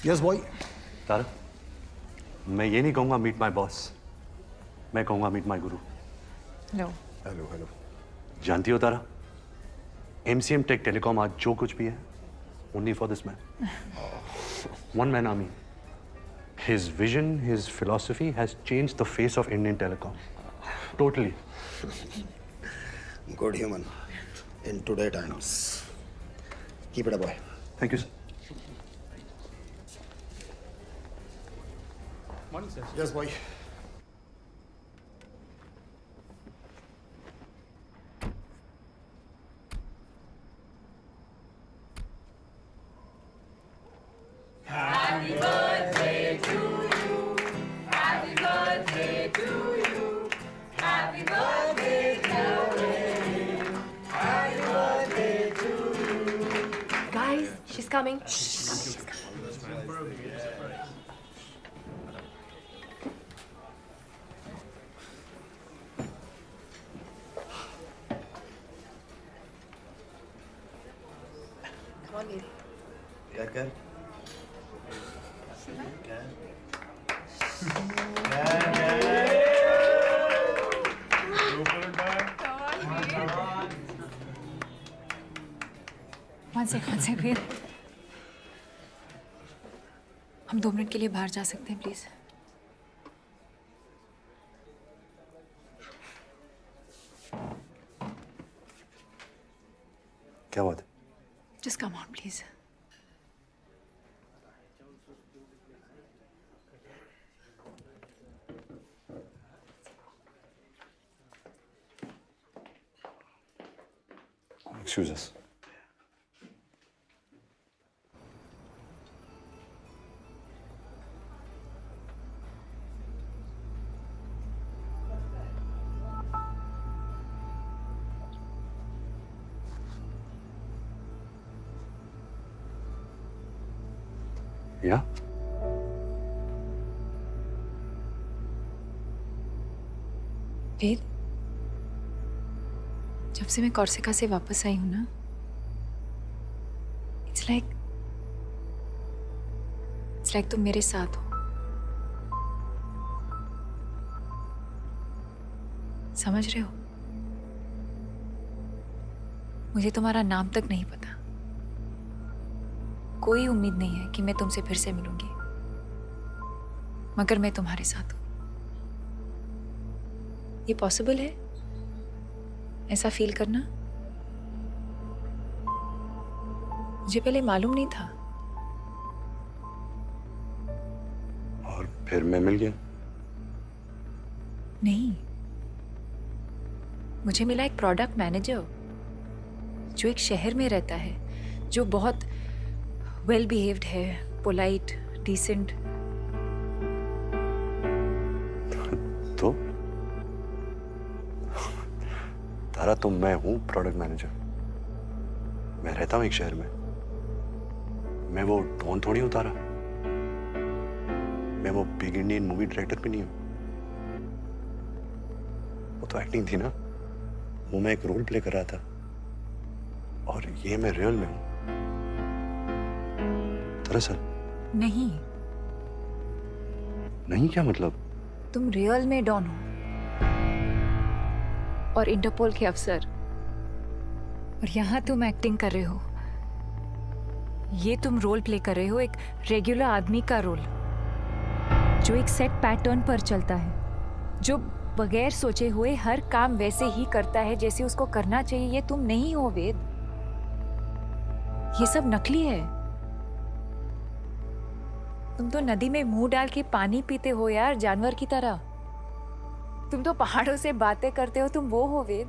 S14: Yes, boy.
S2: तारा, मैं ये नहीं कहूँगा meet my boss. मैं कहूँगा meet my guru.
S4: Hello.
S14: Hello, hello.
S2: जानती हो तारा,
S3: MCM Tech Telecom आज जो कुछ भी है, only for this man. One man army. His vision, his philosophy has changed the face of Indian telecom. Totally.
S14: Good human in today times. Keep it up, boy.
S3: Thank you, sir.
S5: Morning, sir.
S14: Yes, boy.
S9: Guys, she's coming. Come on, baby.
S7: क्या कर?
S4: One sec, wait. हम 2 minute के लिए बाहर जा सकते हैं please?
S2: क्या बात है?
S4: Just come on, please.
S2: Excuse us. Yeah?
S4: वेद, जब से मैं कॉर्सिका से वापस आई हूं ना, इट्स लाइक तुम मेरे साथ हो। समझ रहे हो? मुझे तुम्हारा नाम तक नहीं पता, कोई उम्मीद नहीं है कि मैं तुमसे फिर से मिलूंगी, मगर मैं तुम्हारे साथ हूं। ये पॉसिबल है ऐसा फील करना? मुझे पहले मालूम नहीं था।
S2: और फिर मैं मिल गया?
S4: नहीं, मुझे मिला एक प्रोडक्ट मैनेजर जो एक शहर में रहता है, जो बहुत वेल बिहेव्ड है, पोलाइट, डिसेंट।
S2: तो तारा, तो मैं हूं प्रोडक्ट मैनेजर। मैं रहता हूं एक शहर में। मैं वो डॉन थोड़ी हूं तारा। मैं वो बिग इंडियन मूवी डायरेक्टर भी नहीं हूं। वो तो एक्टिंग थी ना, वो मैं एक रोल प्ले कर रहा था, और ये मैं रियल में हूं। दरअसल नहीं क्या मतलब?
S4: तुम रियल में डॉन हो और इंटरपोल के अफसर, और यहाँ तुम एक्टिंग कर रहे हो। ये तुम रोल प्ले कर रहे हो, एक रेगुलर आदमी का रोल जो एक सेट पैटर्न पर चलता है, जो बगैर सोचे हुए हर काम वैसे ही करता है जैसे उसको करना चाहिए। ये तुम नहीं हो वेद, ये सब नकली है। तुम तो नदी में मुंह डाल के पानी पीते हो यार, जानवर की तरह। तुम तो पहाड़ों से बातें करते हो, तुम वो हो वेद।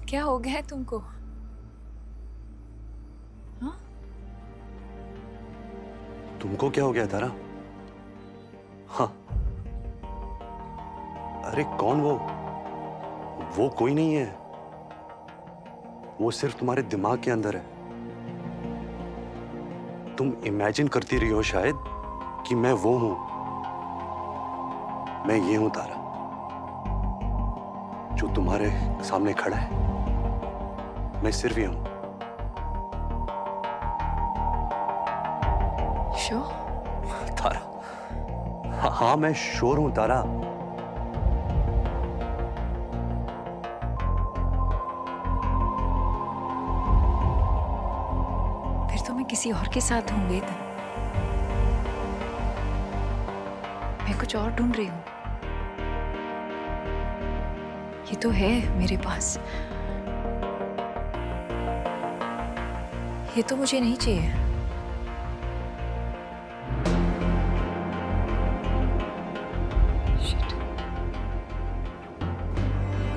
S4: क्या हो गया है तुमको? हाँ?
S2: तुमको क्या हो गया तारा? हाँ, अरे कौन वो? वो कोई नहीं है, वो सिर्फ तुम्हारे दिमाग के अंदर है। तुम इमेजिन करती रही हो शायद कि मैं वो हूं। मैं ये हूं तारा, जो तुम्हारे सामने खड़ा है। मैं सिर्फ ये हूं।
S4: श्योर?
S2: तारा, हाँ मैं श्योर हूं तारा।
S4: किसी और के साथ हूँ वेद। मैं कुछ और ढूंढ रही हूँ। ये तो है मेरे पास, ये तो मुझे नहीं चाहिए। Shit.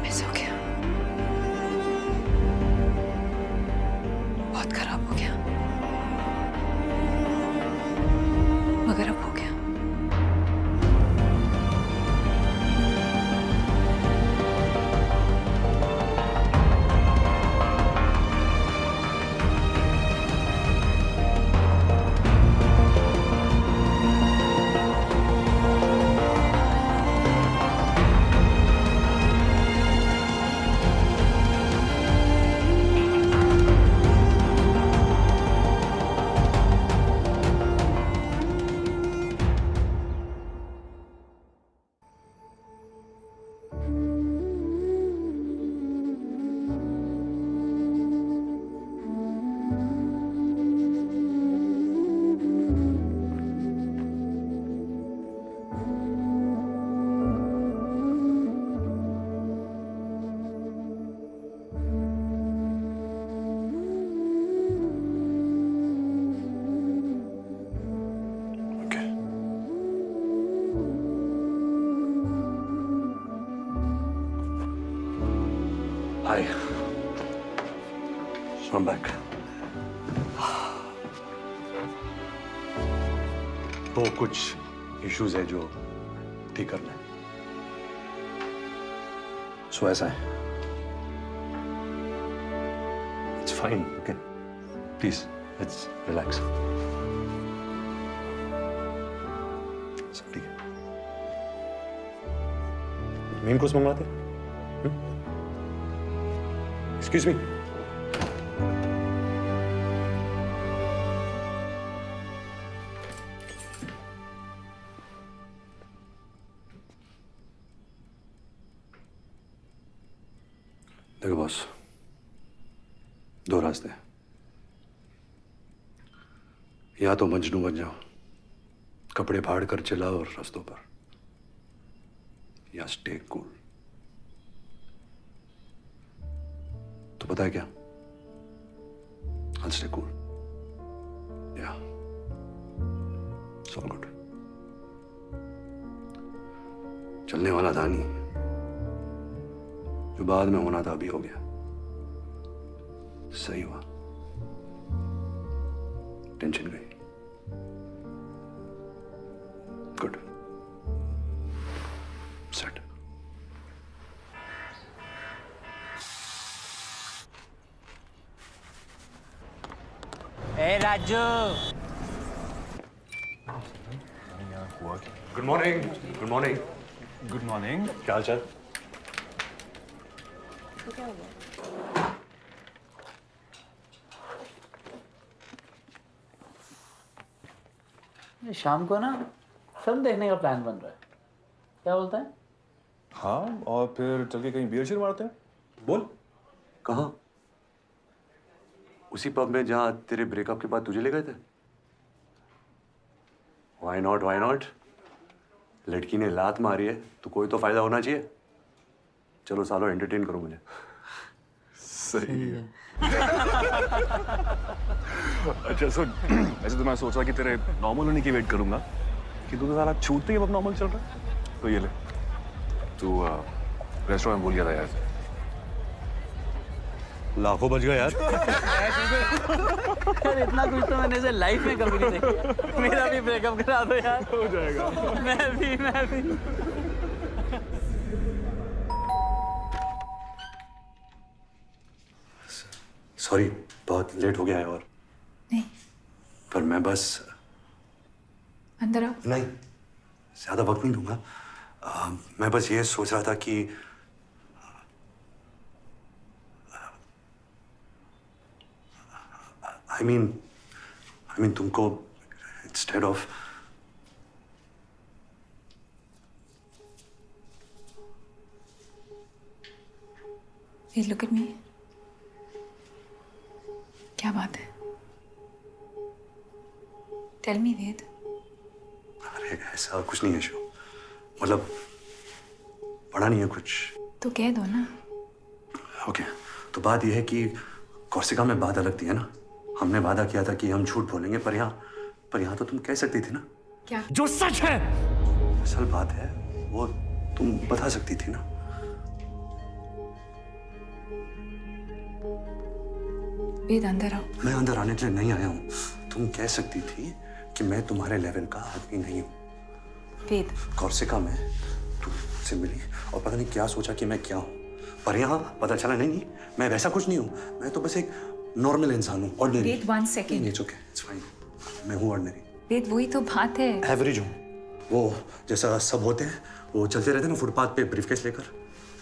S4: मिस हो गया, बहुत खराब हो गया, मगर अब हो गया।
S2: Hi. So I'm back. तो कुछ इश्यूज है जो ठीक करना है। सो ऐसा है। It's fine. Okay. Please, let's relax. सब ठीक है। मेन कोर्स मंगवाते हैं? Excuse me. देखो बॉस, दो रास्ते हैं। या तो मजनू बन जाओ, कपड़े फाड़ कर चिल्लाओ और रास्तों पर, या स्टे कूल। तो पता है क्या? I'll stay cool. Yeah. It's all good. चलने वाला था नहीं, जो बाद में होना था अभी हो गया। सही हुआ, टेंशन गई। Good, set.
S12: ए Raju,
S2: good morning. Good morning.
S3: Good morning.
S2: क्या हाल चाल?
S12: शाम को ना फिल्म देखने का प्लान बन रहा है, क्या बोलता है?
S15: हाँ, और फिर चल के कहीं बियर शियर मारते हैं।
S2: बोल, कहाँ? उसी पब में जहाँ तेरे ब्रेकअप के बाद तुझे ले गए थे? Why not? Why not? लड़की ने लात मारी है तो कोई तो फायदा होना चाहिए। चलो सालो, एंटरटेन करो मुझे।
S15: सही है। अच्छा सुन, ऐसे तो मैं सोच रहा कि तेरे नॉर्मल होने की वेट करूंगा, कि तू तो साला छूटते ही अब नॉर्मल चल रहा है। तो ये ले, तू रेस्टोरेंट भूल गया था यार।
S2: लाखों बच गए यार।
S12: यार इतना कुछ तो मैंने इसे लाइफ में कभी नहीं देखा। मेरा भी ब्रेकअप करा दो यार।
S15: हो जाएगा।
S12: मैं भी।
S2: सॉरी, बहुत लेट हो गया है। और
S4: नहीं,
S2: पर मैं बस
S4: अंदर आओ।
S2: नहीं, ज्यादा वक्त नहीं दूंगा। मैं बस ये सोच रहा था कि I mean तुमको instead of
S4: Hey, look at me. क्या बात है? टेल मी वेद।
S2: अरे ऐसा कुछ नहीं है शो, मतलब पढ़ा नहीं है कुछ।
S4: तो कह दो ना।
S2: ओके, तो बात यह है कि कोर्सिका में बात अलग थी है ना। हमने वादा किया था कि हम झूठ बोलेंगे, पर यहाँ तो तुम कह सकती थी ना।
S4: क्या?
S10: जो सच है।
S2: असल बात है वो तुम बता सकती थी ना।
S4: वेद अंदर आओ।
S2: मैं अंदर आने के लिए नहीं आया हूँ। तुम कह सकती थी कि मैं तुम्हारे लेवल का आदमी नहीं हूँ।
S4: वेद,
S2: कोर्सिका में तुमसे मिली और पता नहीं क्या सोचा कि मैं क्या हूँ, पर यहाँ पता चला नहीं मैं वैसा कुछ नहीं हूँ। मैं तो बस एक नॉर्मल इंसान हूँ, ordinary.
S4: Ved, 1 second.
S2: It's okay, it's fine. मैं हूँ ऑर्डिनरी।
S4: वेद, वही तो बात है।
S2: एवरेज हूँ, वो जैसा सब होते हैं, वो चलते रहते हैं ना फुटपाथ पे ब्रीफकेस लेकर,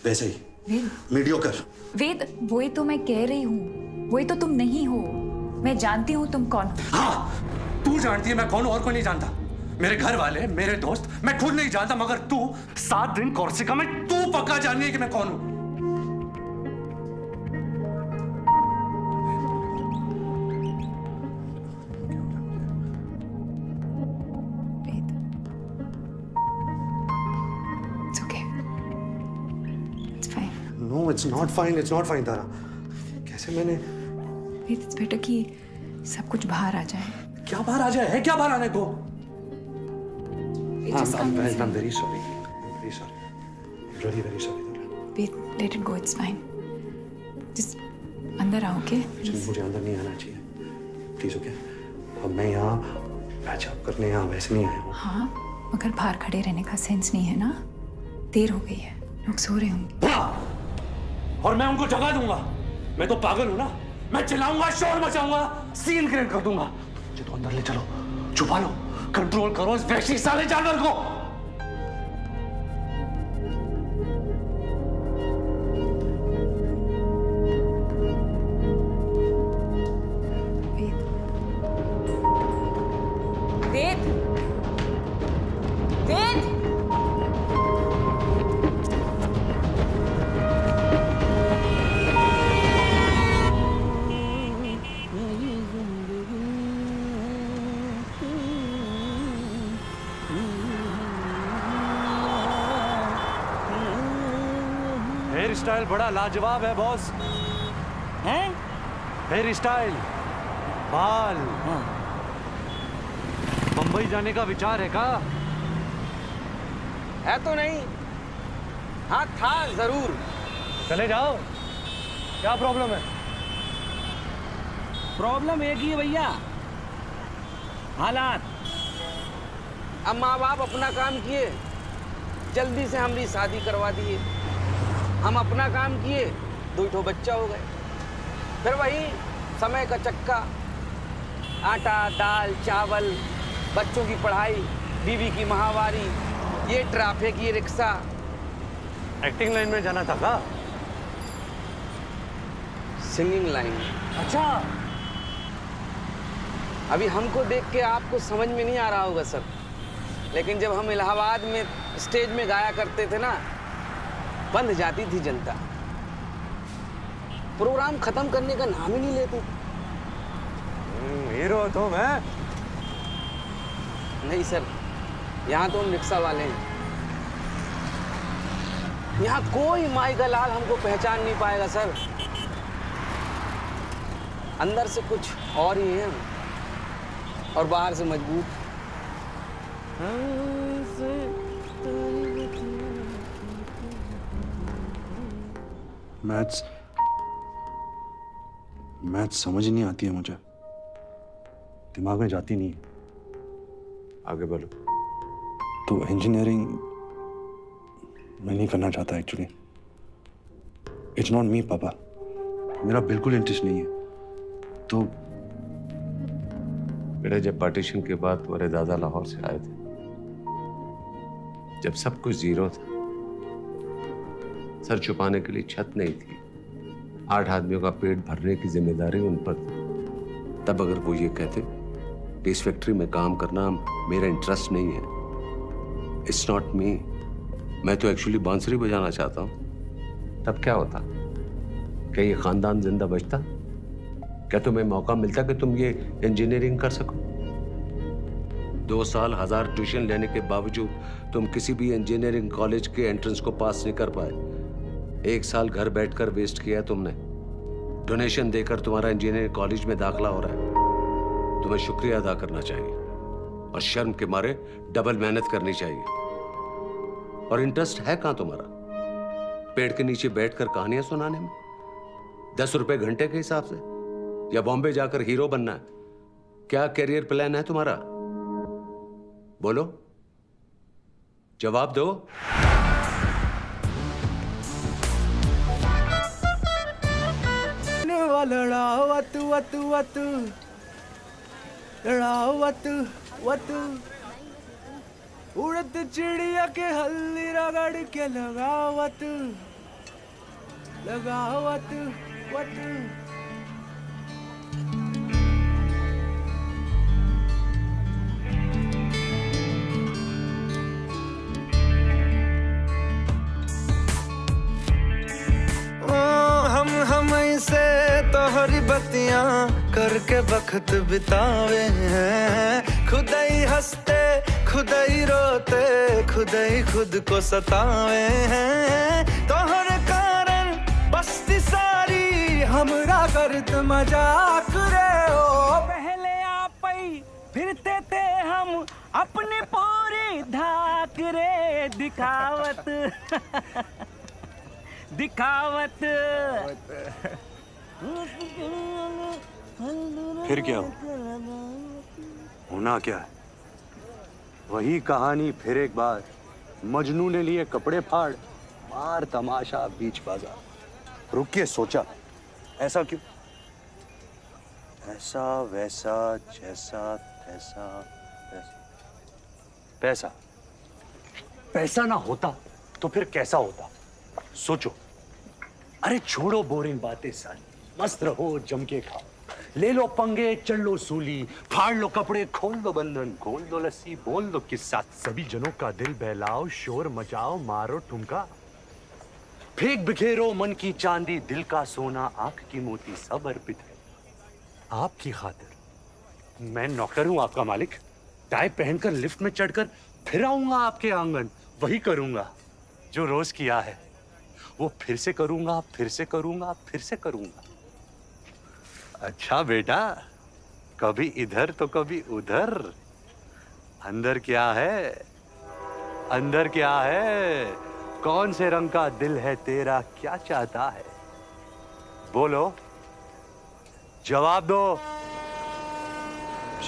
S2: वैसे ही।
S4: वेद,
S2: मीडियोकर।
S4: वेद, वही तो मैं कह रही हूँ, वही तो तुम नहीं हो। मैं जानती हूँ तुम कौन हो।
S2: हाँ, तू जानती है मैं कौन हूँ और कोई नहीं जानता। मेरे घर वाले, मेरे दोस्त, मैं खुद नहीं जानता, मगर तू
S10: 7 दिन कोर्सिका में
S2: तू पक्का जाननी है कि मैं कौन हूँ।
S4: It's okay. It's fine.
S2: No, it's not fine. It's not fine, तारा। कैसे मैंने?
S4: It's better कि सब कुछ बाहर आ जाए।
S2: क्या बाहर आ जाए? है क्या बाहर आने को? I'm very sorry. I'm very sorry. Really very sorry, Tara.
S4: Wait, let it go. It's fine. Just अंदर आओ, okay?
S2: मुझे अंदर नहीं आना चाहिए, प्लीज, ओके? अब मैं यहाँ पैच अप करने यहाँ वैसे नहीं आया हूँ।
S4: हाँ, मगर बाहर खड़े रहने का सेंस नहीं है ना। देर हो गई है, लोग सो रहे होंगे।
S10: और मैं उनको जगा दूंगा। मैं तो पागल हूं ना। मैं चिल्लाऊंगा, शोर मचाऊंगा, सीन क्रिएट कर दूंगा। मुझे तो अंदर ले चलो, छुपा लो, कंट्रोल करो इस वहशी साले जानवर को।
S4: वेद, वेद,
S10: हेयर स्टाइल बड़ा लाजवाब है बॉस। हैं? हेयर स्टाइल, बाल। मुंबई जाने का विचार है का?
S12: है तो नहीं, हाँ था जरूर।
S10: चले जाओ, क्या प्रॉब्लम है?
S12: प्रॉब्लम एक ही है भैया, हालात। अब माँ बाप अपना काम किए, जल्दी से हमारी शादी करवा दिए। हम अपना काम किए, 2 बच्चा हो गए। फिर वही समय का चक्का, आटा दाल चावल, बच्चों की पढ़ाई, बीवी की माहवारी, ये ट्रैफिक, ये रिक्शा।
S10: एक्टिंग लाइन में जाना था का?
S12: Singing line.
S10: अच्छा।
S12: अभी हमको देख के आपको समझ में नहीं आ रहा होगा सर, लेकिन जब हम इलाहाबाद में स्टेज में गाया करते थे ना, बंद जाती थी जनता। प्रोग्राम खत्म करने का नाम ही नहीं लेते।
S2: हीरो तो मैं
S12: नहीं सर, यहाँ तो हम रिक्शा वाले हैं। यहाँ कोई माई का लाल हमको पहचान नहीं पाएगा सर। अंदर से कुछ और ही है और बाहर से मजबूत।
S2: मैथ्स समझ नहीं आती है मुझे, दिमाग में जाती नहीं है।
S15: आगे बोलो।
S2: तो इंजीनियरिंग मैं नहीं करना चाहता एक्चुअली। इट्स नॉट मी पापा, मेरा बिल्कुल इंटरेस्ट नहीं है। तो
S15: बेटा, जब पार्टीशन के बाद तुम्हारे दादा लाहौर से आए थे, जब सब कुछ जीरो था, सर छुपाने के लिए छत नहीं थी, 8 आदमियों का पेट भरने की जिम्मेदारी उन पर थी, तब अगर वो ये कहते कि इस फैक्ट्री में काम करना मेरा इंटरेस्ट नहीं है, इट्स नॉट मी, मैं तो एक्चुअली बांसुरी बजाना चाहता हूँ, तब क्या होता? क्या ये खानदान जिंदा बचता? क्या तुम्हें मौका मिलता कि तुम ये इंजीनियरिंग कर सको? 2 साल 1000 ट्यूशन लेने के बावजूद तुम किसी भी इंजीनियरिंग कॉलेज के एंट्रेंस को पास नहीं कर पाए। 1 साल घर बैठकर वेस्ट किया तुमने। डोनेशन देकर तुम्हारा इंजीनियरिंग कॉलेज में दाखला हो रहा है। तुम्हें शुक्रिया अदा करना चाहिए और शर्म के मारे डबल मेहनत करनी चाहिए। और इंटरेस्ट है कहां तुम्हारा? पेड़ के नीचे बैठकर कहानियां सुनाने में? 10 रुपए घंटे के हिसाब से? या बॉम्बे जाकर हीरो बनना है? क्या करियर प्लान है तुम्हारा? बोलो, जवाब दो।
S16: लड़ाओ वतु वतु वतु, लड़ाओ वतु वतु, उड़द चिड़िया के हल्दी रगड़ के लगाओ वतु, लगाओ वतु वतु। हम से तोहरी बत्तियां करके वक्त बितावे हैं। खुद ही हंसते खुद ही रोते खुद ही खुद को सतावे हैं। तोहरे कारण बस्ती सारी हमरा करत मजाक रे ओ। पहले आप ही फिरते थे हम अपनी पूरी धाक रे। दिखावत दिखावत।
S2: फिर क्या होना क्या है? वही कहानी फिर एक बार। मजनू ने लिए कपड़े फाड़, मार तमाशा बीच बाजार। रुक के सोचा, ऐसा क्यों? ऐसा वैसा जैसा तैसा पैसा। पैसा ना होता तो फिर कैसा होता? सोचो। अरे छोड़ो बोरिंग बातें सारी, मस्त रहो, जम के खाओ, ले लो पंगे, चल लो सूली, फाड़ लो कपड़े, खोल लो बंधन, खोल दो लस्सी, बोल दो किस्सा।
S3: सभी जनों का दिल बहलाओ, शोर मचाओ, मारो ठुमका।
S2: फेंक बिखेरो मन की चांदी, दिल का सोना, आंख की मोती, सब अर्पित है
S3: आपकी खातिर।
S2: मैं नौकर हूं आपका मालिक। टाई पहनकर लिफ्ट में चढ़कर फिर आऊंगा आपके आंगन। वही करूंगा जो रोज किया है, वो फिर से करूंगा, फिर से करूंगा, फिर से करूंगा। अच्छा बेटा, कभी इधर तो कभी उधर। अंदर क्या है? अंदर क्या है? कौन से रंग का दिल है तेरा? क्या चाहता है? बोलो, जवाब दो।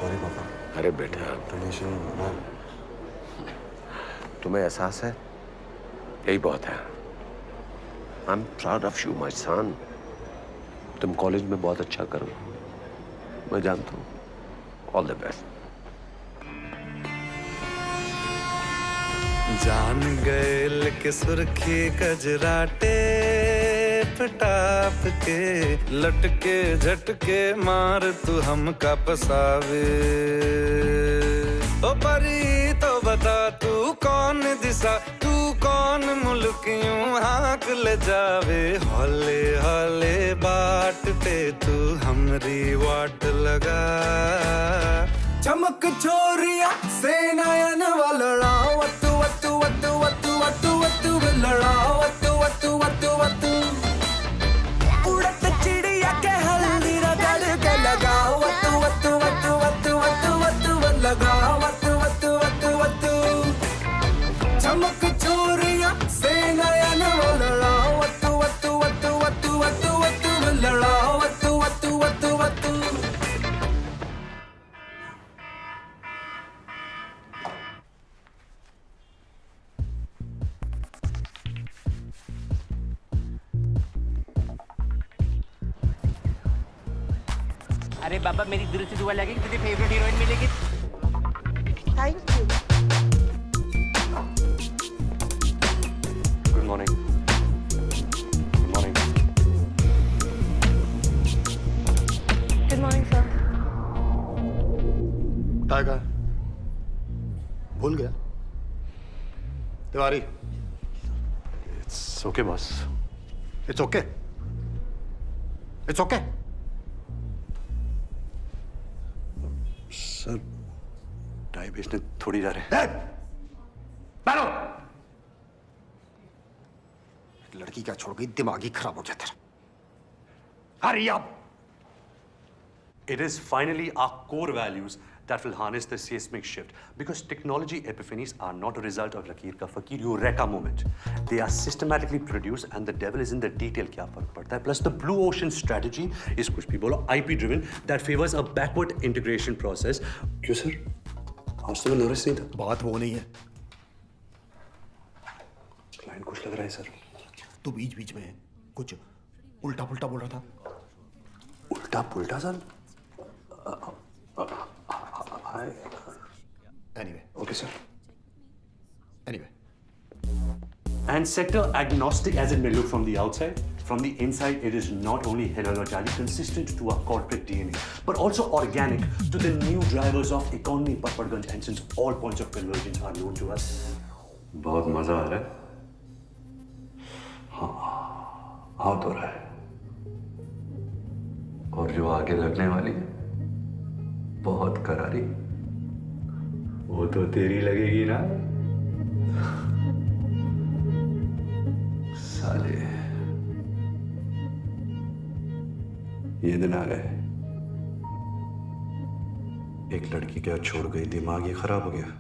S15: सॉरी पापा। अरे बेटा, तुम्हें एहसास है? यही बहुत है। I am proud of you my son. तुम कॉलेज में बहुत अच्छा करो, मैं जानता हूँ। All the best.
S16: जान गए लेके सुर्खी कजराटे पटाप के, लटके झटके मार तू हमका पसावे। ओ परी तो बता तू कौन दिशा, तू कौन मुल्क यूं हाँक ले जावे। हौले हौले बाट पे तू हमरी वाट लगा। चमक छोरिया से नयन वाला वतु वतु वतु वतु वतु वतु लड़ा वतु वतु वतु वतु। उड़त चिड़िया के हल्दी रगड़ के लगा वतु वतु वतु वतु वतु वतु लगा वतु वतु वतु वतु। चमक छोरिया से नयन लड़ा वतु वतु वतु वतु वतु वतु लड़ा वतु वतु वतु वतु।
S12: अरे बाबा, मेरी दिल से दुआ लगी कि तुझे फेवरेट हीरोइन मिलेगी।
S13: Thank you.
S2: Good morning. Good morning.
S11: Good morning, sir.
S14: Tiger भूल गया? Tiwari.
S2: It's okay boss.
S14: It's okay. It's okay.
S2: Sir, चाय बेचने थोड़ी जा रहे हैं। बैठो।
S14: लड़की क्या छोड़ गई, दिमाग ही खराब हो गया तेरा।
S2: Hurry up! It is finally our core values that will harness the seismic shift. Because technology epiphanies are not a result of Lakeer ka Fakir Eureka moment. They are systematically produced and the devil is in the detail. क्या फर्क पड़ता है? Plus the blue ocean strategy is कुछ भी बोलो IP driven that favors a backward integration process. क्यों sir? आज तो मैं नर्वस नहीं था।
S14: बात वो नहीं है।
S2: क्लाइंट खुश लग रहा है सर।
S14: तू बीच बीच में कुछ उल्टा पुल्टा बोल रहा था।
S2: उल्टा पुल्टा sir?
S14: Anyway.
S2: Okay, sir.
S14: Anyway.
S2: And sector agnostic as it may look from the outside, from the inside, it is not only heterologically consistent to our corporate DNA, but also organic to the new drivers of economy, Papadganj, and since all points of convergence are known to us. बहुत मजा आ रहा है। हाँ तो रहा है। और जो आगे लगने वाली है, बहुत करारी, वो तो तेरी लगेगी ना। साले, ये दिन आ गए। एक लड़की क्या छोड़ गई, दिमाग ही खराब हो गया।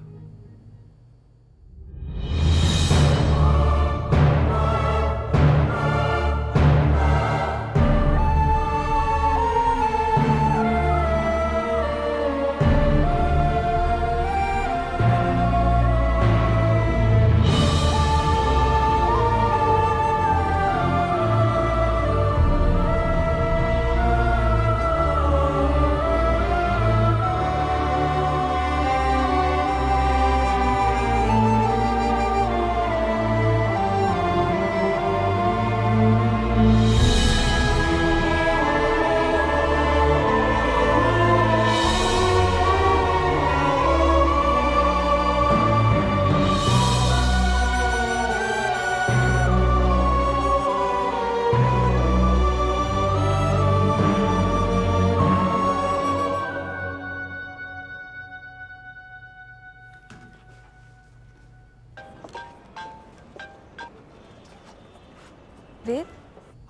S4: वेद,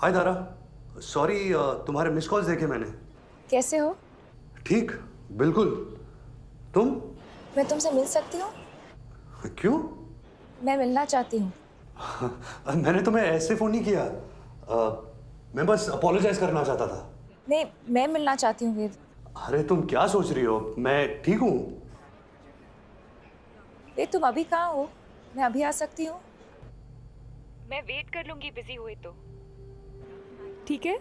S2: हाय दारा, सॉरी तुम्हारे मिस कॉल्स देखे मैंने।
S4: कैसे हो?
S2: ठीक, बिल्कुल। तुम?
S4: मैं तुमसे मिल सकती हूँ?
S2: क्यों?
S4: मैं मिलना चाहती हूँ।
S2: मैंने तुम्हें ऐसे फोन नहीं किया। मैं बस अपोलोजाइज करना चाहता था।
S4: नहीं, मैं मिलना चाहती हूँ वेद।
S2: अरे तुम क्या सोच रही हो? मैं ठीक हूँ।
S4: वेद, तुम अभी कहाँ हो? मैं अभी आ सकती हूँ? मैं वेट कर लूंगी बिजी हुए तो। ठीक है?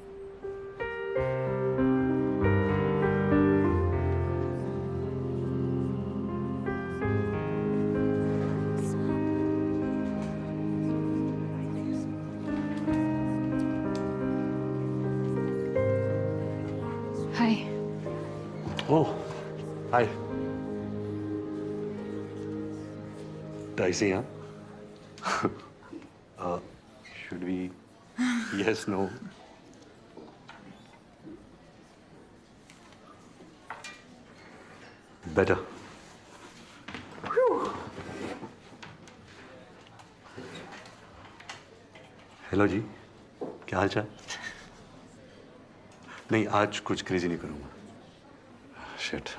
S4: Hi.
S2: Oh, hi. Dicey, huh? Should we? Yes, no. Better. Hello जी, क्या हाल चाल? नहीं, आज कुछ क्रेजी नहीं करूंगा। शिट,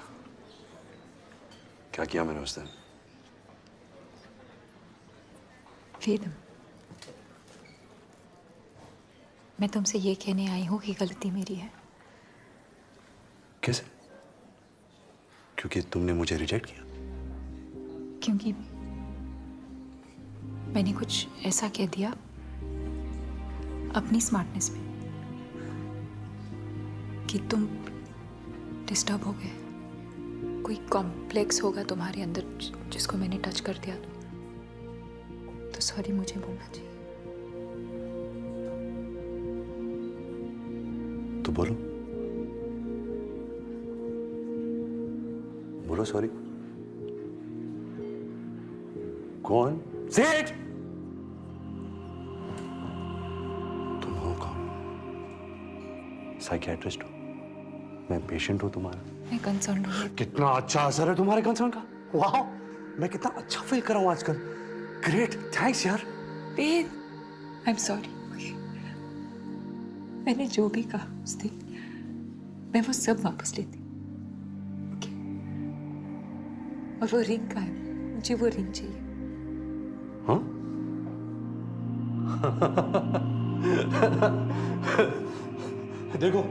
S2: क्या किया मैंने उस दिन?
S4: वेद, मैं तुमसे ये कहने आई हूँ कि गलती मेरी है।
S2: कैसे? क्योंकि तुमने मुझे रिजेक्ट किया?
S4: क्योंकि मैंने कुछ ऐसा कह दिया अपनी स्मार्टनेस में कि तुम डिस्टर्ब हो गए। कोई कॉम्प्लेक्स होगा तुम्हारे अंदर जिसको मैंने टच कर दिया, तो सॉरी मुझे बोलना चाहिए।
S2: तो बोलो, बोलो सॉरी। कौन? Say it! तुम हो कौन? साइकियाट्रिस्ट हो? मैं पेशेंट हूं तुम्हारा।
S4: मैं कंसर्न हूँ।
S2: कितना अच्छा असर है तुम्हारे कंसर्न का। वाह, मैं कितना अच्छा फील कर रहा हूँ आजकल। ग्रेट, थैंक्स यार।
S4: वेद, आई एम सॉरी। मैंने जो भी कहा उस दिन, मैं वो सब वापस लेती। Okay? और वो रिंग का है, मुझे वो रिंग चाहिए।
S2: हाँ?
S3: देखो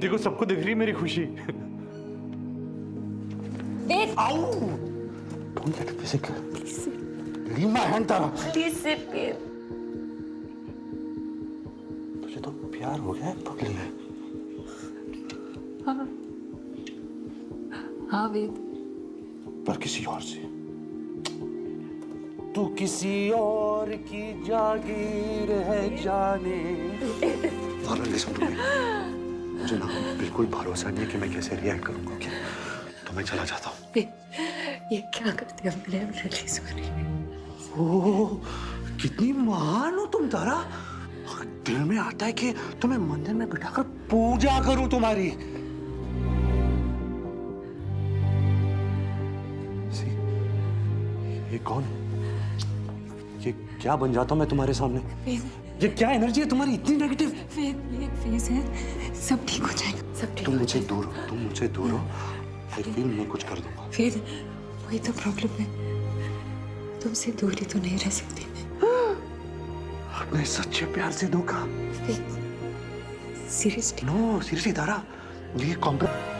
S3: देखो, सबको दिख रही है मेरी खुशी।
S4: वेद,
S2: आओ, don't get physical. Leave my hand, Tara.
S4: Please sit Ved.
S2: तुझे तो प्यार हो गया है पगली है।
S4: हाँ हाँ वेद,
S2: पर किसी और से। तू किसी और की जागीर है जाने। Listen to me. मुझे ना बिल्कुल भरोसा नहीं है कि मैं कैसे रिएक्ट करूंगा। ओके, तो मैं चला जाता हूँ।
S4: ये क्या करते हो? मैं रियली सॉरी।
S2: ओह, कितनी महान हो तुम तारा। दिल में आता है कि तुम्हें मंदिर में बिठाकर पूजा करूं तुम्हारी। ये कौन? ये क्या बन जाता हूं मैं तुम्हारे सामने? ये क्या एनर्जी है तुम्हारी इतनी नेगेटिव?
S4: ये फेज है, सब ठीक हो जाएगा, सब ठीक।
S2: तुम मुझसे दूर हो, तुम मुझझसे दूर हो। आई फील मैं कुछ कर दूंगा।
S4: फिर वही तो प्रॉब्लम है, तुमसे दूरी तो नहीं रह सकती मैं।
S2: अपने सच्चे प्यार से धोखा।
S4: सीरियसली?
S2: नो सीरियसली तारा, ये कॉम्प्रोमाइज।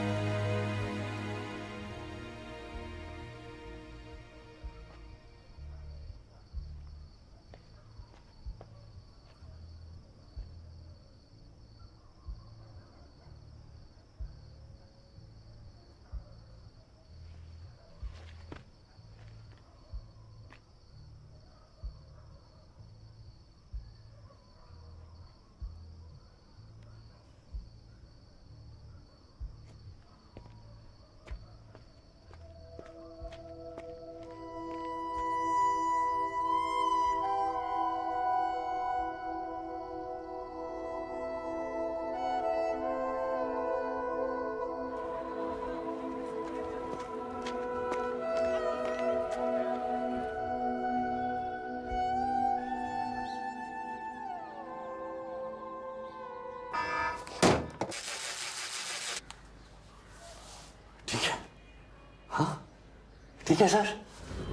S2: ठीक है sir.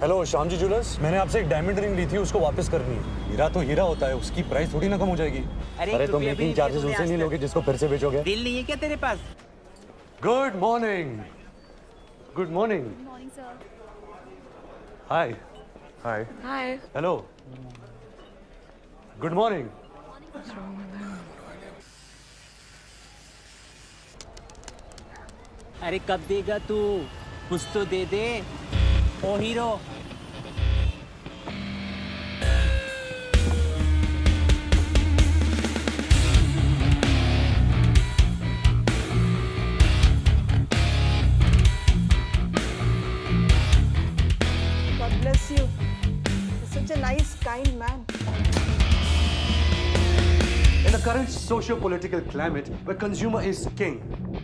S2: Hello Shyam ji jewellers, मैंने आपसे एक डायमंड रिंग ली थी, उसको वापस करनी है। हीरा तो हीरा होता है, उसकी प्राइस थोड़ी ना कम हो जाएगी। अरे तो मेकिंग चार्जेस उनसे नहीं लोगे जिसको फिर से बेचोगे?
S12: दिल नहीं है क्या तेरे पास?
S2: Good morning. Good morning.
S9: Morning sir.
S2: Hi. Hi.
S4: Hi.
S2: Hello. Good morning.
S12: अरे कब देगा तू? कुछ तो दे दे oh hero.
S13: God bless you. You're such a nice, kind man.
S2: In the current socio-political climate where consumer is king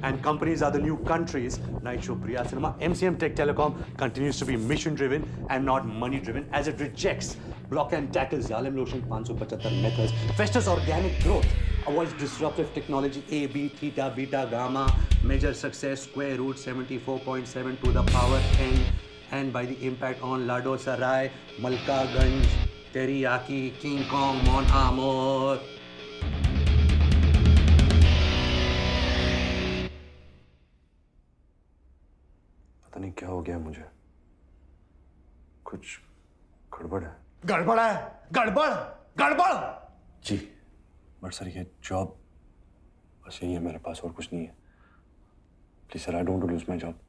S2: and companies are the new countries, Night Show Priya Cinema, MCM Tech Telecom continues to be mission-driven and not money-driven as it rejects block and tackle Xylem Lotion 575 methods, fosters organic growth, avoids disruptive technology A, B, theta, beta, gamma, measures success square root 74.7 to the power n, and by the impact on Lado Sarai, Malka Ganj, Teriyaki, King Kong, Mon Amour. पता नहीं क्या हो गया मुझे, कुछ गड़बड़ है।
S3: गड़बड़ है? गड़बड़ गड़बड़
S2: जी, बट सर ये जॉब बस यही है मेरे पास, और कुछ नहीं है। Please sir, I don't lose my job.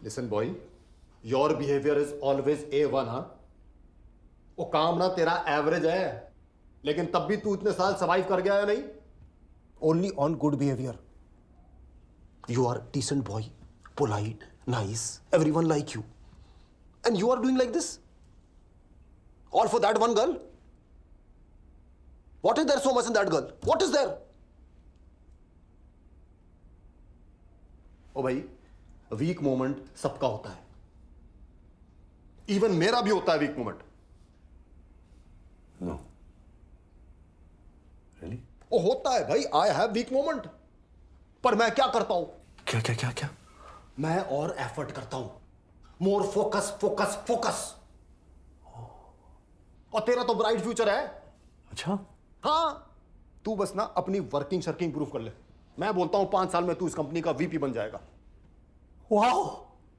S14: Listen boy, your behaviour is always A1। हाँ, वो काम ना तेरा एवरेज है, लेकिन तब भी तू इतने साल सर्वाइव कर गया है नहीं? Only on good behaviour. You are decent boy, polite, nice, everyone like you. And you are doing like this? All for that one girl? What is there so much in that girl? What is there? ओ भाई, week moment सबका होता है, even मेरा भी होता है weak moment.
S2: No really?
S14: Oh होता है भाई, आई हैव वीक मोमेंट। पर मैं क्या करता हूं?
S2: क्या क्या क्या क्या?
S14: मैं और एफर्ट करता हूं, मोर फोकस फोकस फोकस। और तेरा तो ब्राइट फ्यूचर है।
S2: अच्छा?
S14: हाँ, तू बस ना अपनी वर्किंग शर्किंग प्रूफ कर ले। मैं बोलता हूं 5 साल में तू इस कंपनी का वीपी बन जाएगा।
S2: वाह!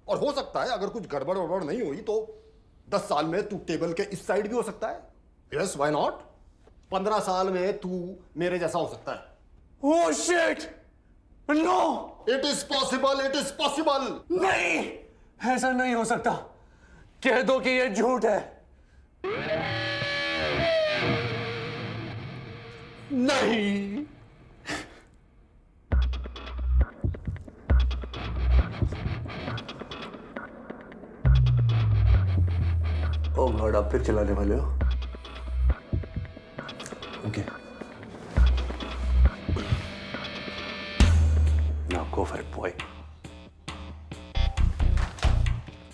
S14: और हो सकता है अगर कुछ गड़बड़ वड़बड़ नहीं हुई तो 10 साल में तू टेबल के इस साइड भी हो सकता है। Yes, why not? 15 साल में तू मेरे जैसा हो सकता है।
S2: Oh shit! No!
S14: It is possible, it is possible.
S2: नहीं, ऐसा नहीं हो सकता। कह दो कि यह झूठ है। नहीं। ओ गॉड, आप फिर चलाने वाले हो? Okay, now go for it boy.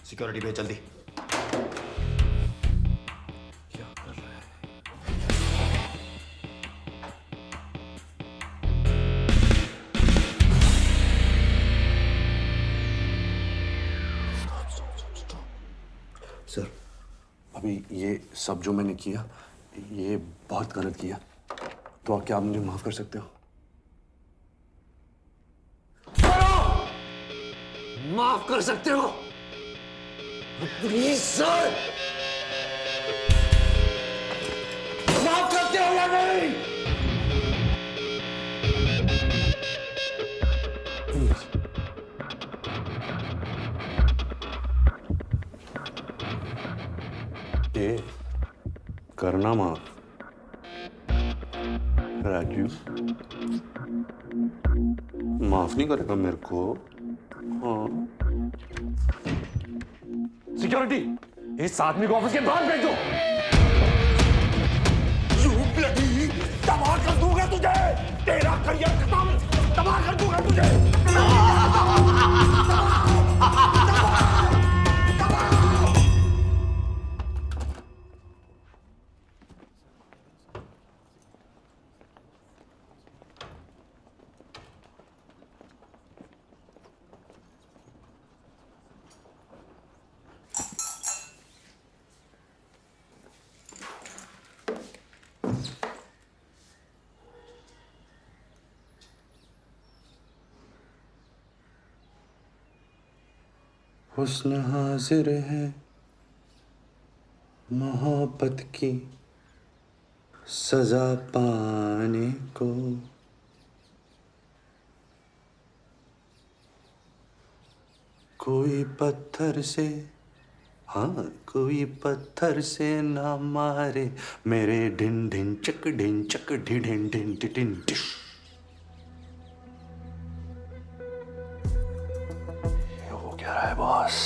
S14: Security भेज जल्दी।
S2: क्या कर रहा है? सर, अभी ये सब जो मैंने किया, ये बहुत गलत किया। तो क्या आप मुझे माफ कर सकते हो? माफ कर सकते हो? प्लीज सर, माफ करते हो या नहीं? ये करना माफ। राजू माफ नहीं करेगा मेरे को। हाँ, सिक्योरिटी, इस आदमी को ऑफिस के बाहर भेज दो। तबाह कर दूंगा तुझे, तेरा करियर खत्म, तबाह कर दूंगा तुझे। हुस्न हाजिर है मोहब्बत की सजा पाने को। कोई पत्थर से, हाँ, कोई पत्थर से ना मारे मेरे ढिन ढिन चक ढिन चक ढिन ढिन ढिन ढिन ढिश। है बॉस।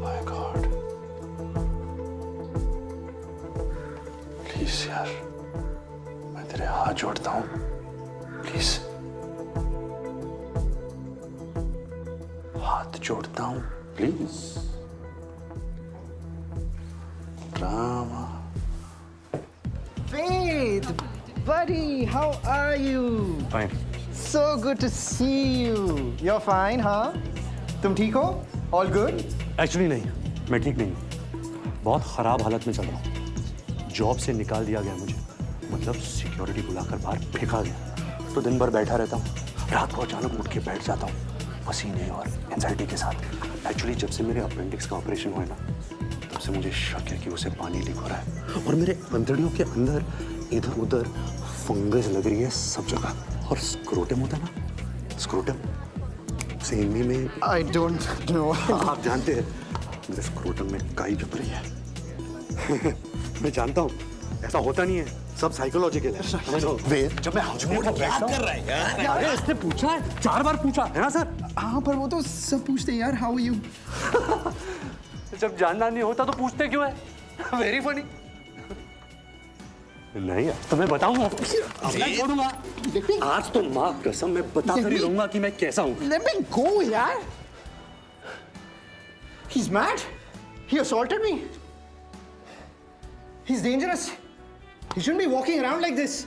S2: माय गॉड, प्लीज यार, मैं तेरे हाथ जोड़ता हूं, प्लीज हाथ जोड़ता हूं, please. Drama.
S6: Faith, buddy, how are you?
S2: Fine.
S6: So good to see you. You're fine, huh? तुम ठीक हो? All good?
S2: एक्चुअली नहीं, मैं ठीक नहीं हूँ। बहुत खराब हालत में चल रहा हूँ। जॉब से निकाल दिया गया मुझे, मतलब सिक्योरिटी बुलाकर बाहर फेंका गया। तो दिन भर बैठा रहता हूँ, रात को अचानक उठ के बैठ जाता हूँ, पसीने और एंजाइटी के साथ। एक्चुअली जब से मेरे अपेंडिक्स का ऑपरेशन हुआ है ना, तब से मुझे शक है कि उसे पानी लीक हो रहा है और मेरे अंतड़ियों के अंदर इधर उधर फंगस लग रही है सब जगह। और स्क्रोटम होता है ना, स्क्रोटम, उसे हिंदी में
S6: I don't know.
S2: आप जानते हैं, मेरे स्क्रोटम में काई जम रही है। मैं जानता हूँ ऐसा होता नहीं है, सब साइकोलॉजिकल है। जब मैं हाउस में बैठता हूँ, अरे इसने पूछा है, 4 बार पूछा है ना सर।
S6: हाँ, पर वो तो सब पूछते हैं यार, how are you?
S2: जब जानना नहीं होता तो पूछते क्यों है? Very funny. नहीं, आज तो मैं बताऊंगा।
S14: नहीं छोड़ूंगा।
S2: आज तो माँ कसम मैं बता कर ही रहूंगा कि मैं कैसा हूँ।
S14: Let me go, यार। He's mad. He assaulted me. He's dangerous. He shouldn't be walking around like this.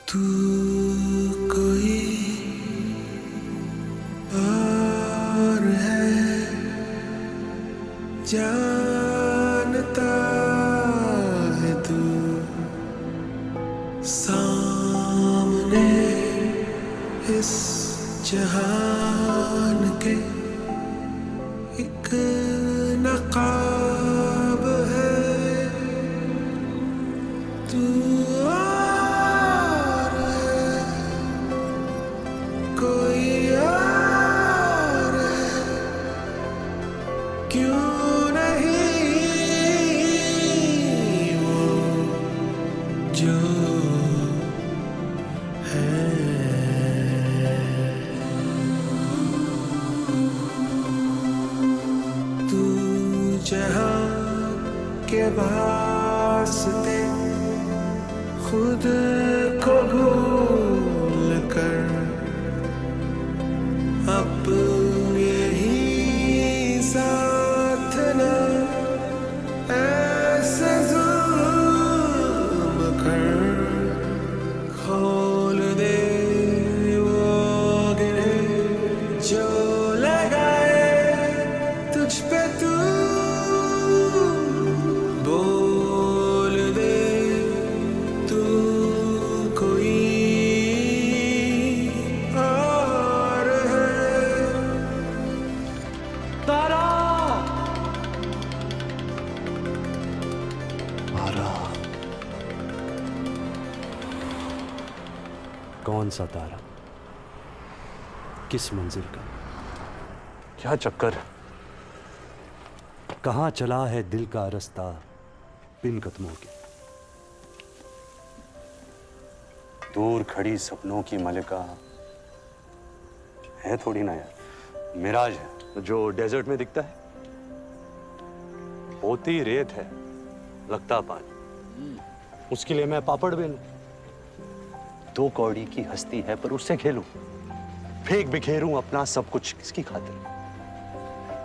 S16: तू कोई और है, जानता है तू, सामने इस जहान के एक नकाब है तू। के वास्ते खुद को भूल कर अपने ही साथ न ऐसे जुल्म कर। खोल दे वो गिरे जो लगाए तुझ पे तू। बोल दे तू कोई और है।
S10: तारा!
S2: तारा? कौन सा तारा? किस मंजिल का? क्या चक्कर? कहाँ चला है दिल का रास्ता बिन कदमों के? दूर खड़ी सपनों की मलिका है थोड़ी ना यार, मिराज है जो डेजर्ट में दिखता है। होती रेत है, लगता पानी, उसके लिए मैं पापड़ बेलूं। 2 कौड़ी की हस्ती है पर उससे खेलूं, फेंक बिखेरूं अपना सब कुछ किसकी खातिर?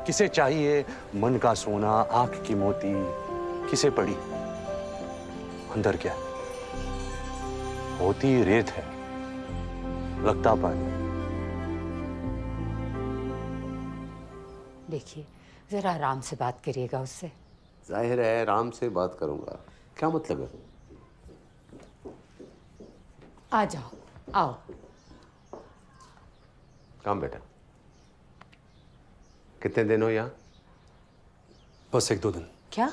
S2: किसे चाहिए मन का सोना, आंख की मोती, किसे पड़ी अंदर क्या? होती रेत है, लगता पानी।
S17: देखिए जरा आराम से बात करिएगा उससे।
S15: जाहिर है आराम से बात करूंगा, क्या मतलब है?
S17: आ जाओ, आओ।
S15: काम बेटा। कितने दिन हो यहाँ?
S2: बस 1-2 दिन।
S17: क्या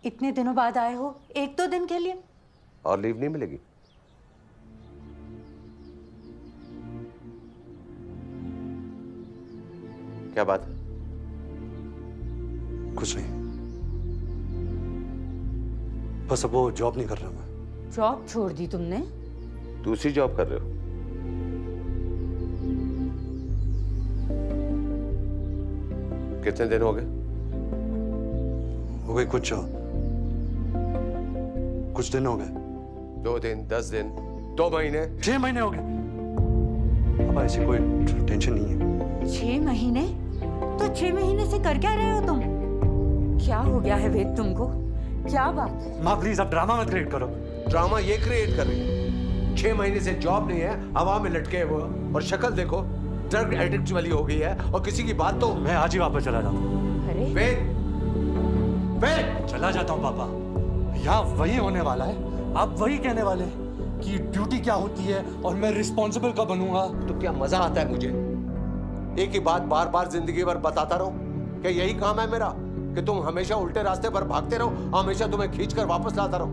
S17: इतने दिनों बाद आए हो? 1-2 दिन के लिए?
S15: और लीव नहीं मिलेगी? क्या बात है?
S2: कुछ नहीं, बस अब वो जॉब नहीं कर रहा मैं।
S17: जॉब छोड़ दी तुमने?
S15: दूसरी जॉब कर रहे हो? कितने दिन हो गए?
S2: हो गए कुछ दिन हो गए।
S15: 2 दिन, 10 दिन, 2 महीने,
S2: 6 महीने हो गए। अब ऐसी कोई टेंशन नहीं है।
S17: 6 महीने? तो 6 महीने से कर क्या रहे हो तुम? क्या हो गया है वेद तुमको? क्या बात है?
S2: माँ प्लीज अब ड्रामा मत क्रिएट करो।
S15: ड्रामा ये क्रिएट कर रही है। 6 महीने से जॉब नहीं है, हवा में लटके हुए हो, और शक्ल देखो ड्रग एडिक्ट वाली हो गई है, और किसी की बात तो।
S2: मैं आज ही वापस चला जाता हूँ।
S17: अरे
S15: वेद,
S2: चला जाता हूँ पापा। यहाँ वही होने वाला है, आप वही कहने वाले हैं कि ड्यूटी क्या होती है और मैं रिस्पॉन्सिबल कब बनूंगा।
S15: तो क्या मजा आता है मुझे एक ही बात बार बार जिंदगी भर बताता रहो? क्या यही काम है मेरा कि तुम हमेशा उल्टे रास्ते पर भागते रहो, हमेशा तुम्हें खींच कर वापस लाता रहो?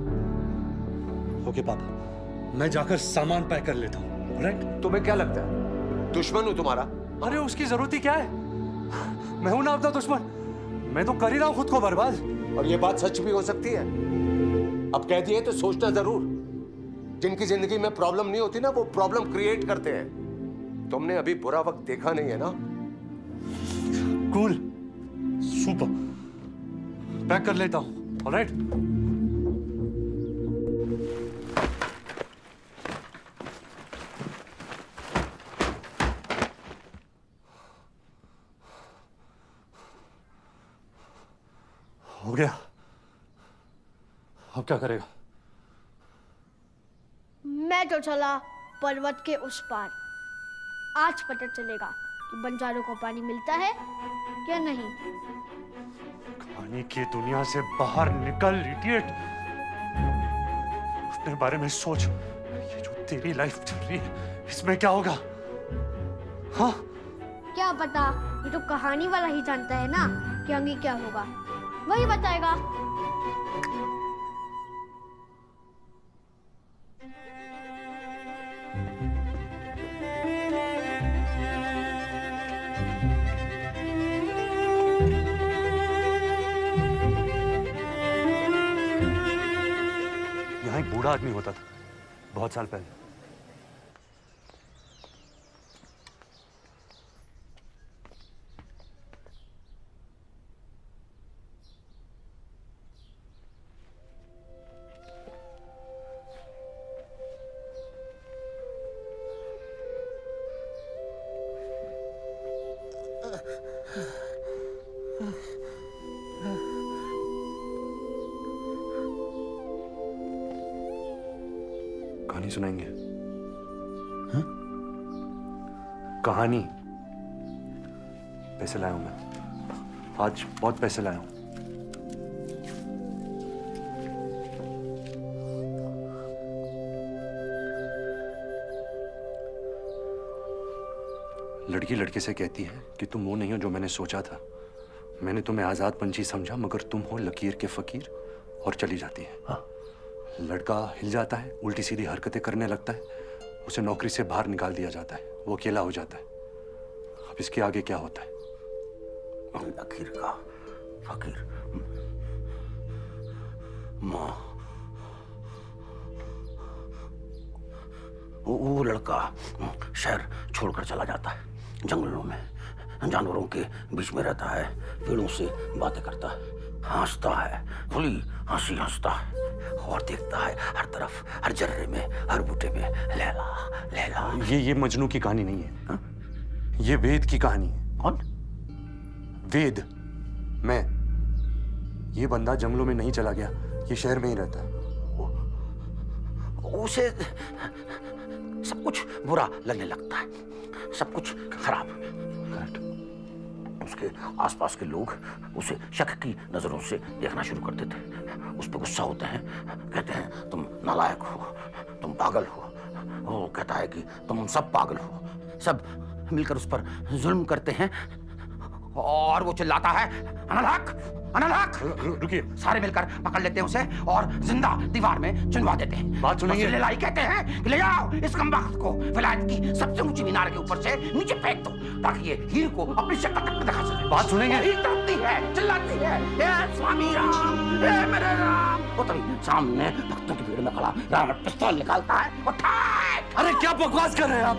S2: ओके पापा, मैं जाकर सामान पैक कर लेता हूँ। राइट?
S15: तुम्हें क्या लगता है दुश्मन हूं तुम्हारा?
S2: अरे उसकी जरूरत ही क्या है? मैं हूं ना अपना दुश्मन। मैं तो कर ही रहा हूं खुद को बर्बाद।
S15: और ये बात सच भी हो सकती है। अब कह दिए तो सोचना जरूर। जिनकी जिंदगी में प्रॉब्लम नहीं होती ना, वो प्रॉब्लम क्रिएट करते हैं। तुमने अभी बुरा वक्त देखा नहीं है ना?
S2: Cool, super. पैक कर लेता हूं। ऑलराइट? हो गया। अब क्या करेगा?
S1: मैं तो चला पर्वत के उस पार। आज पता चलेगा कि बंजारों को पानी मिलता है या नहीं।
S3: पानी की दुनिया से बाहर निकल इडियट। अपने बारे में सोच। ये जो तेरी लाइफ चल रही है, इसमें क्या होगा? हाँ?
S1: क्या पता, ये तो कहानी वाला ही जानता है ना कि आगे क्या होगा। वही बताएगा।
S2: यहाँ एक बूढ़ा आदमी होता था बहुत साल पहले। कहानी सुनाएंगे?
S7: हाँ?
S2: कहानी। पैसे लाया हूं मैं। आज बहुत पैसे लाया हूं। लड़की लड़के से कहती है कि तुम वो नहीं हो जो मैंने सोचा था। मैंने तुम्हें आजाद पंछी समझा, मगर तुम हो लकीर के फकीर, और चली जाती है।
S7: हाँ?
S2: लड़का हिल जाता है, उल्टी सीधी हरकतें करने लगता है, उसे नौकरी से बाहर निकाल दिया जाता है, वो अकेला हो जाता है। अब इसके आगे क्या होता है?
S8: लकीर का फकीर। माँ, वो लड़का शहर छोड़कर चला जाता है, जंगलों में जानवरों के बीच में रहता है, पेड़ों से बातें करता है, हंसता है, खुली हंसी हंसता है, और देखता है हर तरफ, हर जर्रे में, हर बूटे में लैला लैला।
S2: ये मजनू की कहानी नहीं है। हा? ये वेद की कहानी है।
S8: कौन?
S2: वेद। मैं। ये बंदा जंगलों में नहीं चला गया, ये शहर में ही रहता है।
S8: उसे सब कुछ बुरा लगने लगता है, सब कुछ खराब। उसके आसपास के लोग उसे शक की नजरों से देखना शुरू कर देते हैं, उस पर गुस्सा होते हैं, कहते हैं तुम नालायक हो, तुम पागल हो। वो कहता है कि तुम सब पागल हो। सब मिलकर उस पर जुल्म करते हैं और वो चिल्लाता है, अनलहक अनलहक।
S2: रुकिए।
S8: सारे मिलकर पकड़ लेते हैं उसे और जिंदा दीवार में चुनवा देते हैं।
S2: बात सुनेंगे?
S8: ले लाई कहते हैं कि ले जाओ इस कमबख्त को विलायत की सबसे ऊंची मीनार के ऊपर से नीचे फेंक दो, ताकि ये हीर को अपनी शक्ल तक दिखा सके।
S2: बात सुनेंगे?
S8: हीर तड़पती है, चिल्लाती है, हे स्वामी राम, हे मेरे राम। वो तभी सामने भक्तों की भीड़ में खड़ा रावण पिस्तौल निकालता है और ठाक।
S2: अरे क्या बकवास कर रहे हैं आप?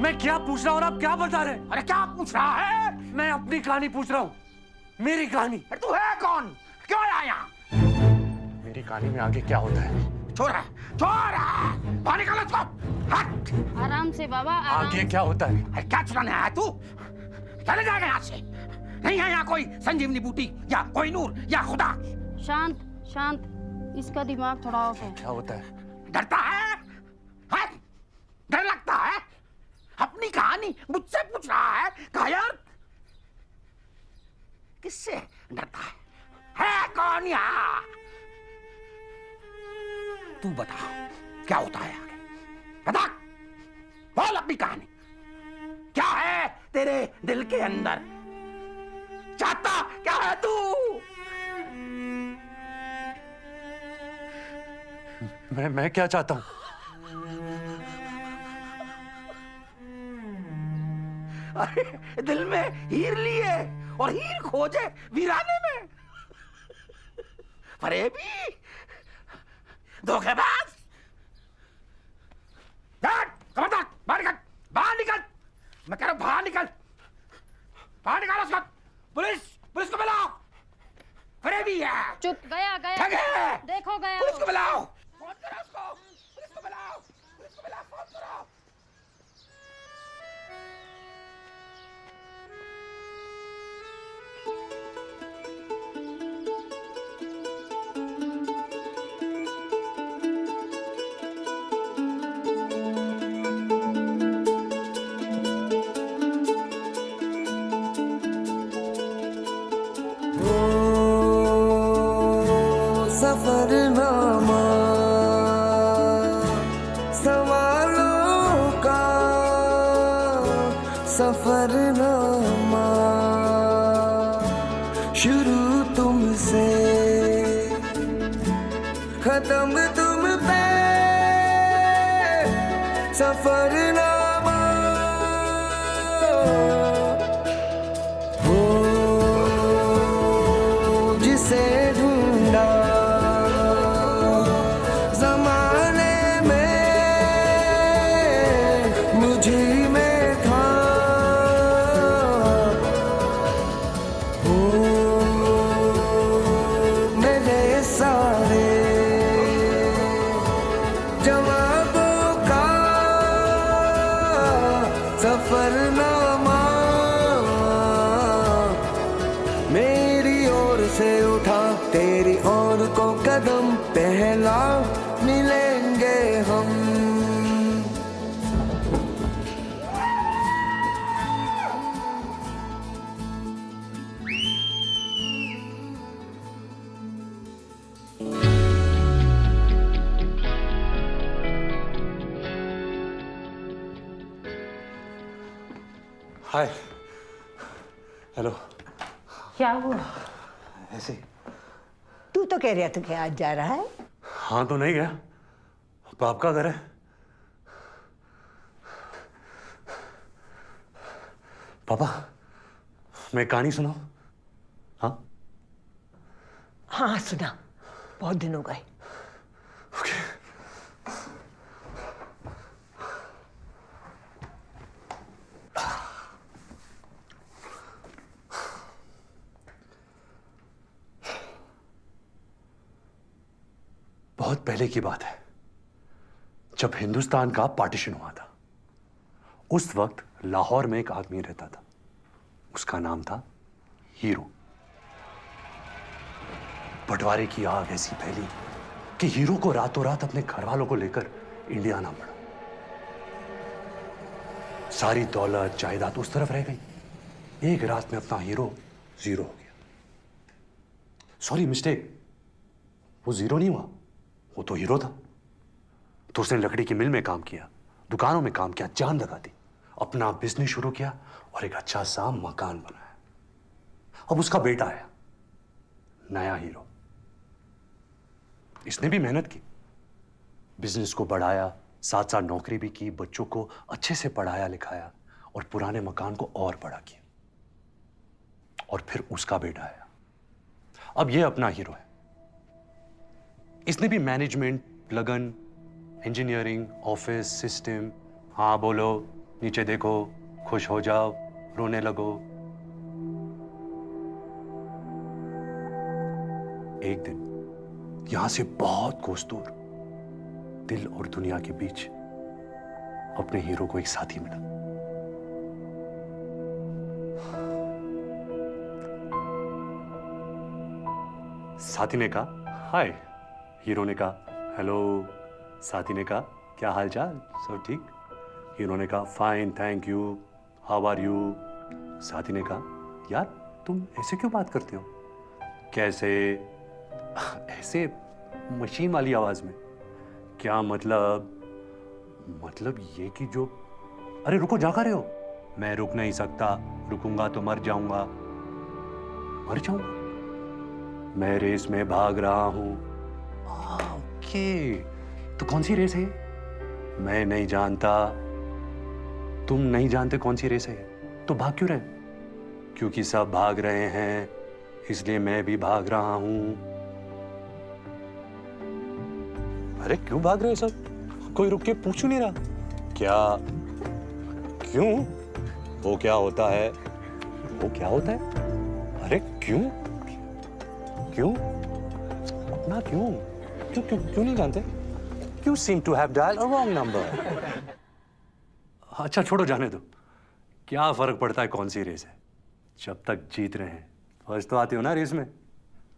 S2: मैं क्या पूछ रहा हूँ और आप क्या बता रहे हैं?
S8: अरे क्या पूछ रहा है?
S2: मैं अपनी कहानी पूछ रहा हूँ, मेरी कहानी।
S8: तू है कौन? क्यों आया यहाँ?
S2: मेरी कहानी में आगे क्या होता है?
S8: चोर है, चोर है, बाहर निकालो इसको। हट।
S1: आराम से बाबा, आराम।
S2: आगे क्या होता है?
S8: अरे क्या चुराने आया तू? चले जाएगा यहाँ से। नहीं है यहाँ कोई संजीवनी बूटी या कोई नूर या खुदा।
S1: शांत शांत, इसका दिमाग थोड़ा ऑफ है।
S2: क्या होता है?
S8: डरता है? डर लगता है? अपनी कहानी मुझसे पूछ रहा है? कायर, किससे डरता है कौन यहाँ? तू बता क्या होता है आगे, बता, बोल अपनी कहानी। क्या है तेरे दिल के अंदर? चाहता क्या है तू?
S2: मैं क्या चाहता हूँ?
S8: अरे दिल में हीर लिए और हीर खोजे वीराने में। फरेबी, धोखेबाज। खबरदार, बाहर निकल, बाहर निकल। मैं कह रहा हूं बाहर निकल, बाहर निकालो उसको। पुलिस को बुलाओ। फरेबी है।
S9: चुप, गया गया।
S8: ठग है।
S9: देखो गया।
S8: पुलिस को बुलाओ, फोन करो उसको। पुलिस को बुलाओ, फोन करो।
S16: सफरनामा सवालों का सफरनामा, शुरू तुमसे खत्म तुम पे सफरनामा। हो जिसे ढूंढा जमाने में मुझे में था, हो मेरे सारे जवाबों का सफरनामा, मेरी ओर से उठा तेरी ओर को कदम, पहला मिलेंगे हम।
S2: हाय, हेलो।
S18: क्या हुआ?
S2: ऐसे।
S18: तू तो कह रहा था कि आज जा रहा है।
S2: हाँ तो नहीं गया, बाप का घर है। पापा, मैं कहानी सुनाऊं? हाँ
S18: हाँ सुना, बहुत दिन हो गए।
S2: बहुत पहले की बात है, जब हिंदुस्तान का पार्टीशन हुआ था। उस वक्त लाहौर में एक आदमी रहता था, उसका नाम था हीरो। बंटवारे की आग ऐसी फैली कि हीरो को रातों रात अपने घर वालों को लेकर इंडिया आना पड़ा। सारी दौलत जायदाद उस तरफ रह गई। एक रात में अपना हीरो जीरो हो गया। सॉरी, मिस्टेक, वो जीरो नहीं हुआ, वो तो हीरो था। तो उसने लकड़ी की मिल में काम किया, दुकानों में काम किया, जान लगा दी, अपना बिजनेस शुरू किया और एक अच्छा सा मकान बनाया। अब उसका बेटा आया, नया हीरो। इसने भी मेहनत की, बिजनेस को बढ़ाया, साथ साथ नौकरी भी की, बच्चों को अच्छे से पढ़ाया लिखाया और पुराने मकान को और बड़ा किया। और फिर उसका बेटा आया, अब ये अपना हीरो है। इसने भी मैनेजमेंट, लगन, इंजीनियरिंग, ऑफिस, सिस्टम, हाँ बोलो, नीचे देखो, खुश हो जाओ, रोने लगो। एक दिन यहां से बहुत कोस दूर, दिल और दुनिया के बीच, अपने हीरो को एक साथी मिला। साथी ने कहा हाय, हीरो ने कहा हेलो। साथी ने कहा क्या हाल चाल, सब ठीक? हीरो ने कहा fine thank you, how are you? साथी ने कहा यार तुम ऐसे क्यों बात करते हो? कैसे? ऐसे मशीन वाली आवाज में। क्या मतलब? मतलब ये कि जो, अरे रुको, जा कर रहे हो? मैं रुक नहीं सकता, रुकूंगा तो मर जाऊंगा। मर जाऊंगा? मैं रेस में भाग रहा हूं। ओके, तो कौन सी रेस है? मैं नहीं जानता। तुम नहीं जानते कौन सी रेस है? तो भाग क्यों रहे? क्योंकि सब भाग रहे हैं इसलिए मैं भी भाग रहा हूं। अरे क्यों भाग रहे हैं सब? कोई रुक के पूछ नहीं रहा क्या? क्यों? वो क्या होता है? वो क्या होता है? अरे क्यों? क्यों? अपना क्यों? क्यों क्यों क्यों नहीं जानते? You seem to have dialed a wrong number. अच्छा छोड़ो, जाने दो। क्या फर्क पड़ता है कौन सी रेस है, जब तक जीत रहे हैं। फर्स्ट तो आते हो ना रेस में?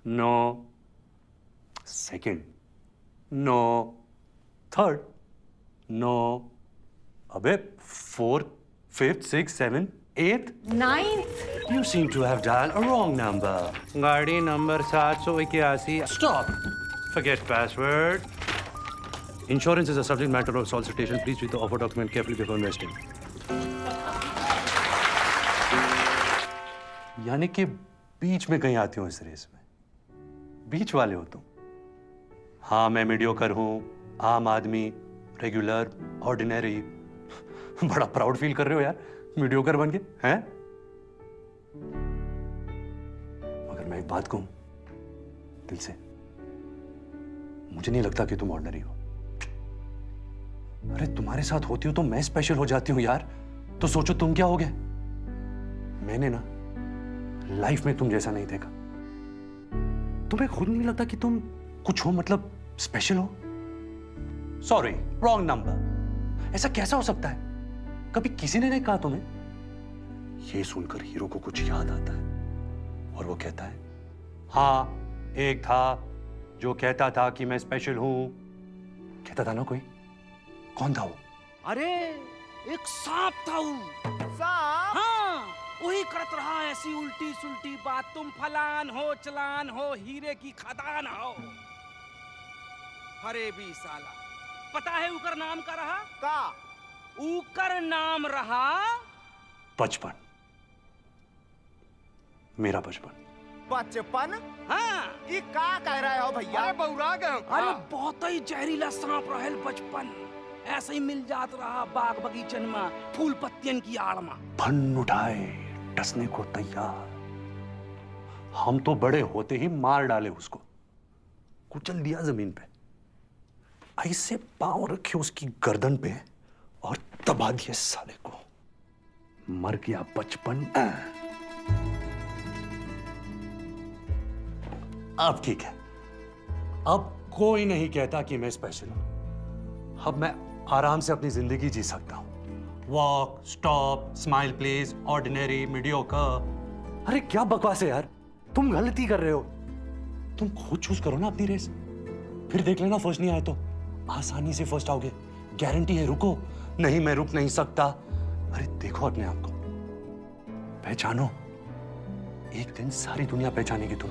S2: No. Second? No. Third? No. अबे fourth, fifth, six, seven, eight,
S18: ninth.
S2: You seem to have dialed a wrong number. गाड़ी number 781। Stop. Forget password. Insurance is a subject matter of solicitation. Please read the offer document carefully before investing. यानी कि बीच में कहीं आती हूँ इस race में। बीच वाले हो तुम। हाँ, मैं मीडियोकर हूँ, आम आदमी, रेगुलर, ऑर्डिनरी। बड़ा प्राउड फील कर रहे हो यार मीडियोकर बन के, हैं? मगर मैं एक बात कहूं दिल से, मुझे नहीं लगता कि तुम ऑर्डिनरी हो। अरे तुम्हारे साथ होती हो तो मैं स्पेशल हो जाती हूं यार। तो सोचो तुम क्या हो गए। मैंने ना लाइफ में तुम जैसा नहीं देखा। तुम्हें खुद नहीं लगता कि तुम कुछ हो, मतलब स्पेशल हो? Sorry, wrong number. ऐसा कैसा हो सकता है? कभी किसी ने नहीं कहा तुम्हें? ये सुनकर हीरो को कुछ याद आता है और वो कहता है, हाँ एक था जो कहता था कि मैं स्पेशल हूं। कहता था ना कोई? कौन था वो?
S12: अरे एक सांप था वो। सांप? हाँ, वही करत रहा ऐसी उल्टी सुल्टी बात। तुम फलान हो, चलान हो, हीरे की खदान हो। अरे भी साला, पता है उकर नाम का रहा? का? उकर नाम रहा
S2: बचपन। मेरा बचपन।
S12: बचपन? हाँ। ये का कह रहे हो भैया? अरे बौरा गए। अरे बहुत ही जहरीला सांप रहल बचपन। ऐसे ही मिल जात रहा बाग बगीचन में, फूल पत्तियन की आड़ में।
S2: फन उठाए, डसने को तैयार। हम तो बड़े होते ही मार डाले उसको, कुचल दिया जमीन पे। ऐसे पांव रखे उसकी गर्दन पे और दबा दिए साले को। मर गया बचपन। अब ठीक है, अब कोई नहीं कहता कि मैं स्पेशल हूं। अब मैं आराम से अपनी जिंदगी जी सकता हूं। Walk, stop, smile please, ordinary, mediocre. अरे क्या बकवास है यार, तुम गलती कर रहे हो। तुम खुद चूज करो ना अपनी रेस, फिर देख लेना फर्स्ट नहीं आए तो आसानी से फर्स्ट आओगे, गारंटी है। रुको, नहीं मैं रुक नहीं सकता। अरे देखो अपने आप को, पहचानो। एक दिन सारी दुनिया पहचानेगी तुम।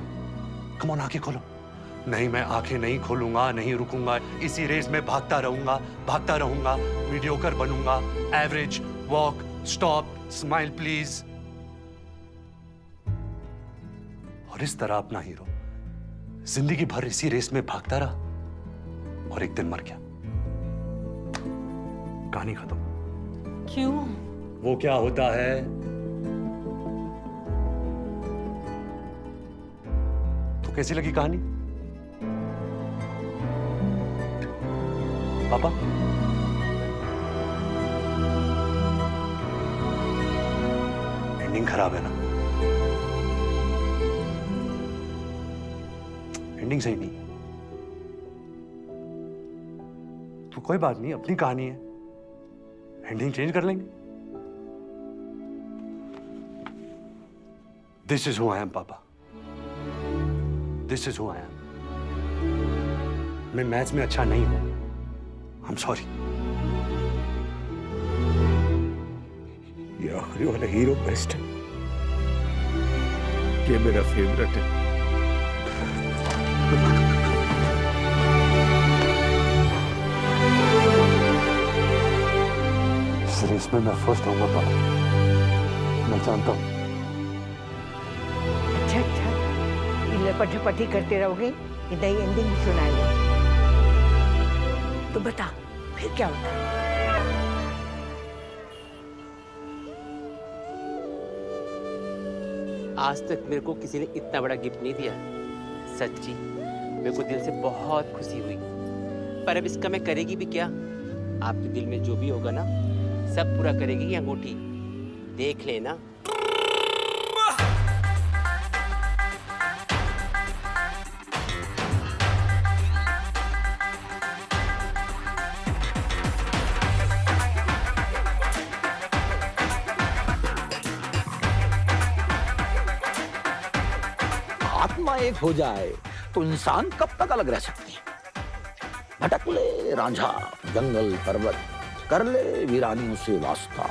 S2: कम ऑन, आंखें खोलो। नहीं, मैं आंखें नहीं खोलूंगा, नहीं रुकूंगा। इसी रेस में भागता रहूंगा, मीडियोकर बनूंगा। Average, walk, stop, smile please. और इस तरह अपना हीरो जिंदगी भर इसी रेस में भागता रहा और एक दिन मर गया। कहानी खत्म।
S18: क्यों?
S2: वो क्या होता है? तो कैसी लगी कहानी पापा? एंडिंग खराब है ना? एंडिंग सही नहीं है तो कोई बात नहीं, अपनी कहानी है, एंडिंग चेंज कर लेंगे। This is who I am papa, this is who I am. मैं मैथ्स में अच्छा नहीं हूं, आई एम सॉरी।
S15: ये आखिरी वाला हीरो बेस्ट है, ये मेरा फेवरेट है।
S2: इस रेस में मैं फर्स्ट होऊंगा पापा, मैं जानता हूं।
S18: अच्छा अच्छा, ये लपट करते रहोगे, इधर ही एंडिंग भी सुनाएंगे। तो बता फिर क्या होता है?
S19: आज तक मेरे को किसी ने इतना बड़ा गिफ्ट नहीं दिया। सच्ची मेरे को दिल से बहुत खुशी हुई। पर अब इसका मैं करेगी भी क्या? आपके दिल में जो भी होगा ना, सब पूरा करेगी ये अंगूठी, देख लेना।
S8: आत्मा एक हो जाए तो इंसान कब तक अलग रह सकते हैं? भटक ले रांझा जंगल पर्वत, कर ले वीरानियों से वास्ता,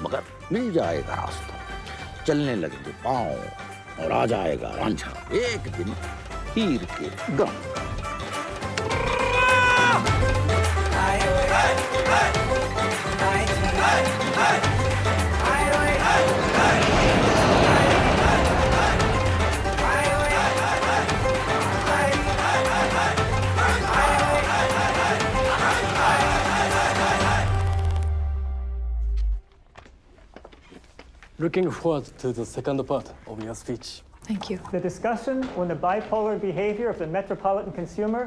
S8: मगर मिल जाएगा रास्ता। चलने लगेंगे पांव और आ जाएगा रांझा एक दिन तीर के गम।
S10: Looking forward to the second part of your speech.
S4: Thank you.
S10: The discussion on the bipolar behavior of the metropolitan consumer.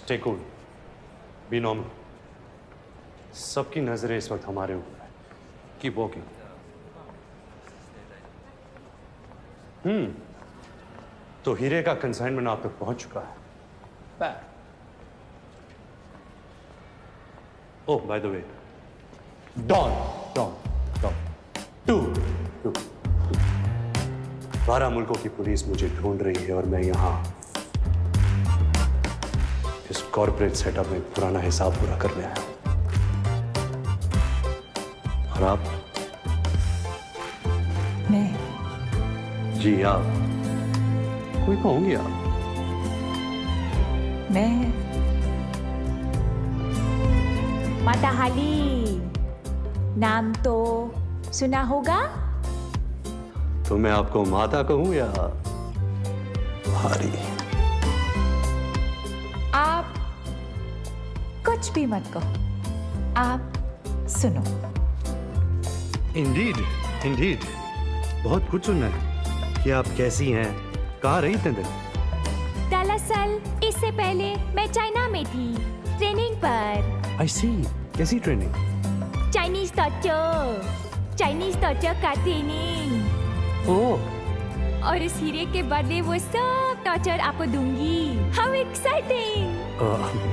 S3: Stay cool. Be normal. सबकी नजरें इस वक्त हमारे ऊपर है। Keep walking. तो हीरे का कंसाइनमेंट आप तक पहुंच चुका है। Oh, by the way, Dawn. 12 मुल्कों की पुलिस मुझे ढूंढ रही है और मैं यहाँ इस कॉर्पोरेट सेटअप में पुराना हिसाब पूरा करने आया हूं। और आप?
S4: मैं?
S3: जी आप। कोई तो होंगी आप।
S4: मैं?
S17: माता हाली, नाम तो सुना होगा?
S3: तो मैं आपको माता कहूं या भारी?
S17: आप कुछ भी मत कहो, आप सुनो।
S3: इंडीड बहुत कुछ सुनना है कि आप कैसी हैं, कहाँ रही इतने दिन?
S17: दरअसल इससे पहले मैं चाइना में थी ट्रेनिंग पर।
S3: आई सी, कैसी ट्रेनिंग?
S17: चाइनीज टॉर्चर का ट्रेनिंग।
S3: ओह,
S17: और इस हीरे के बदले वो सब टॉर्चर आपको दूंगी। How exciting!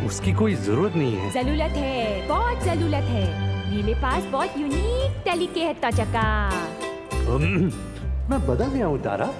S3: उसकी कोई जरूरत नहीं है।
S17: जरूरत है, बहुत जरूरत है। मेरे पास बहुत यूनिक तरीके है टॉर्चर का।
S3: मैं बदल गया हूँ तारा।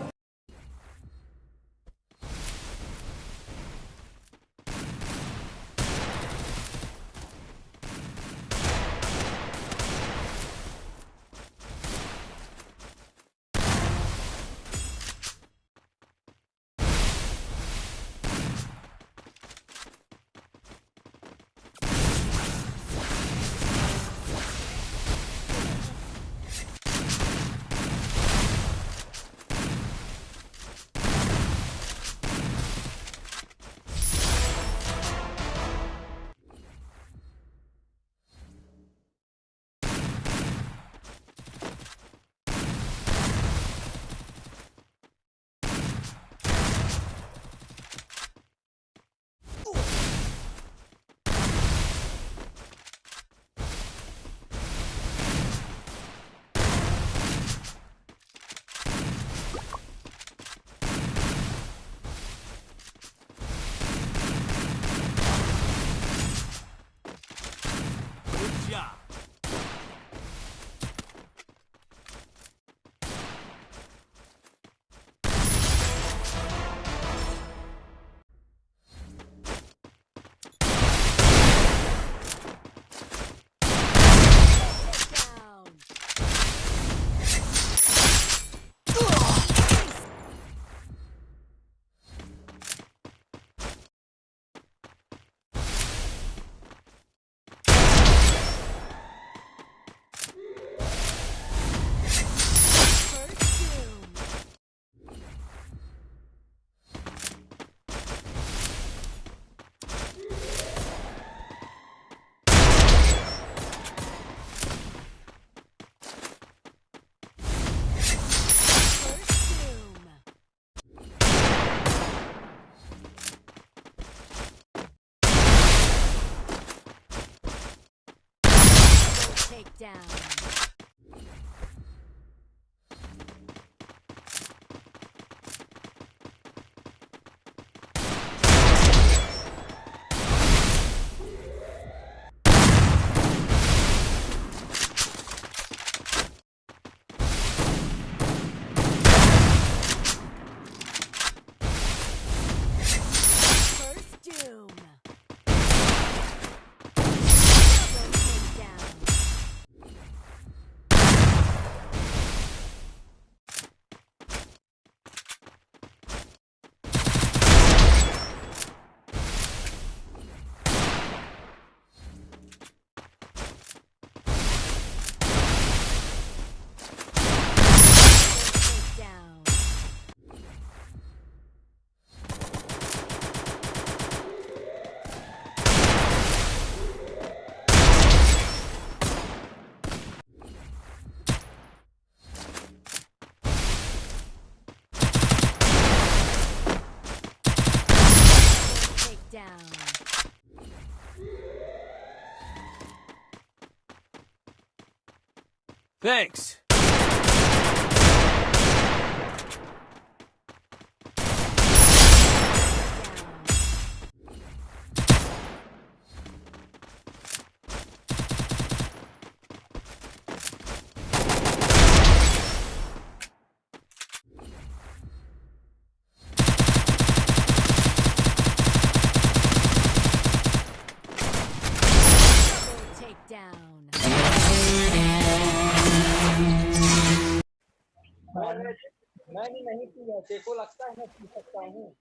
S10: Thanks.
S12: मैंने नहीं किया, तेरे को लगता है मैं पी सकता हूँ?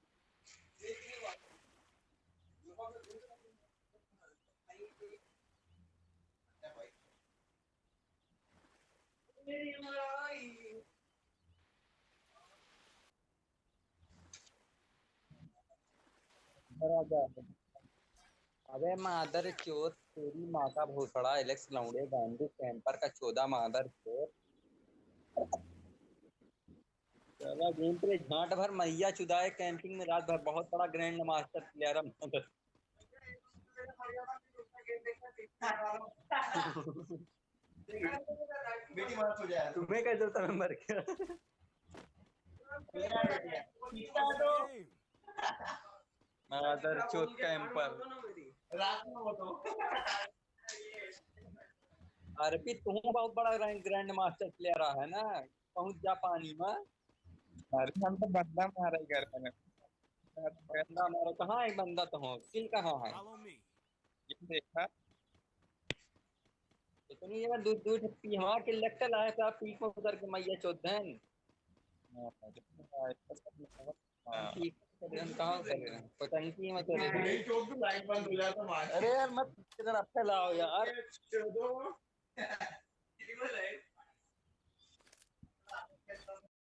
S12: अबे मादर चोत, तेरी माँ का भोसड़ा, एलेक्स लौंडे गांडू कैंपर का 14 मादर चोत। चला गेम पे झांट भर मैया चुदाए कैंपिंग में रात भर, बहुत बड़ा ग्रैंड मास्टर प्लेयर है मादर। तुम्हें कैसे होता मैं मर गया? मादर चोत कैंपर। अरे तू बहुत बड़ा ग्रैंड मास्टर प्लेयर है ना, पहुंच जा पानी में। अरे हम तो बंदा मारा ही कर रहे हैं। बंदा मारा कहाँ है? बंदा तो हो, किल कहाँ है? ये देखा इतनी यार दूध दूध पी, हाँ किल लगता लाया था पीक में उतर के मैया चौधन। ठीक है, हम कहाँ कर रहे हैं पतंगी मत अरे यार मत इधर फैलाओ यार।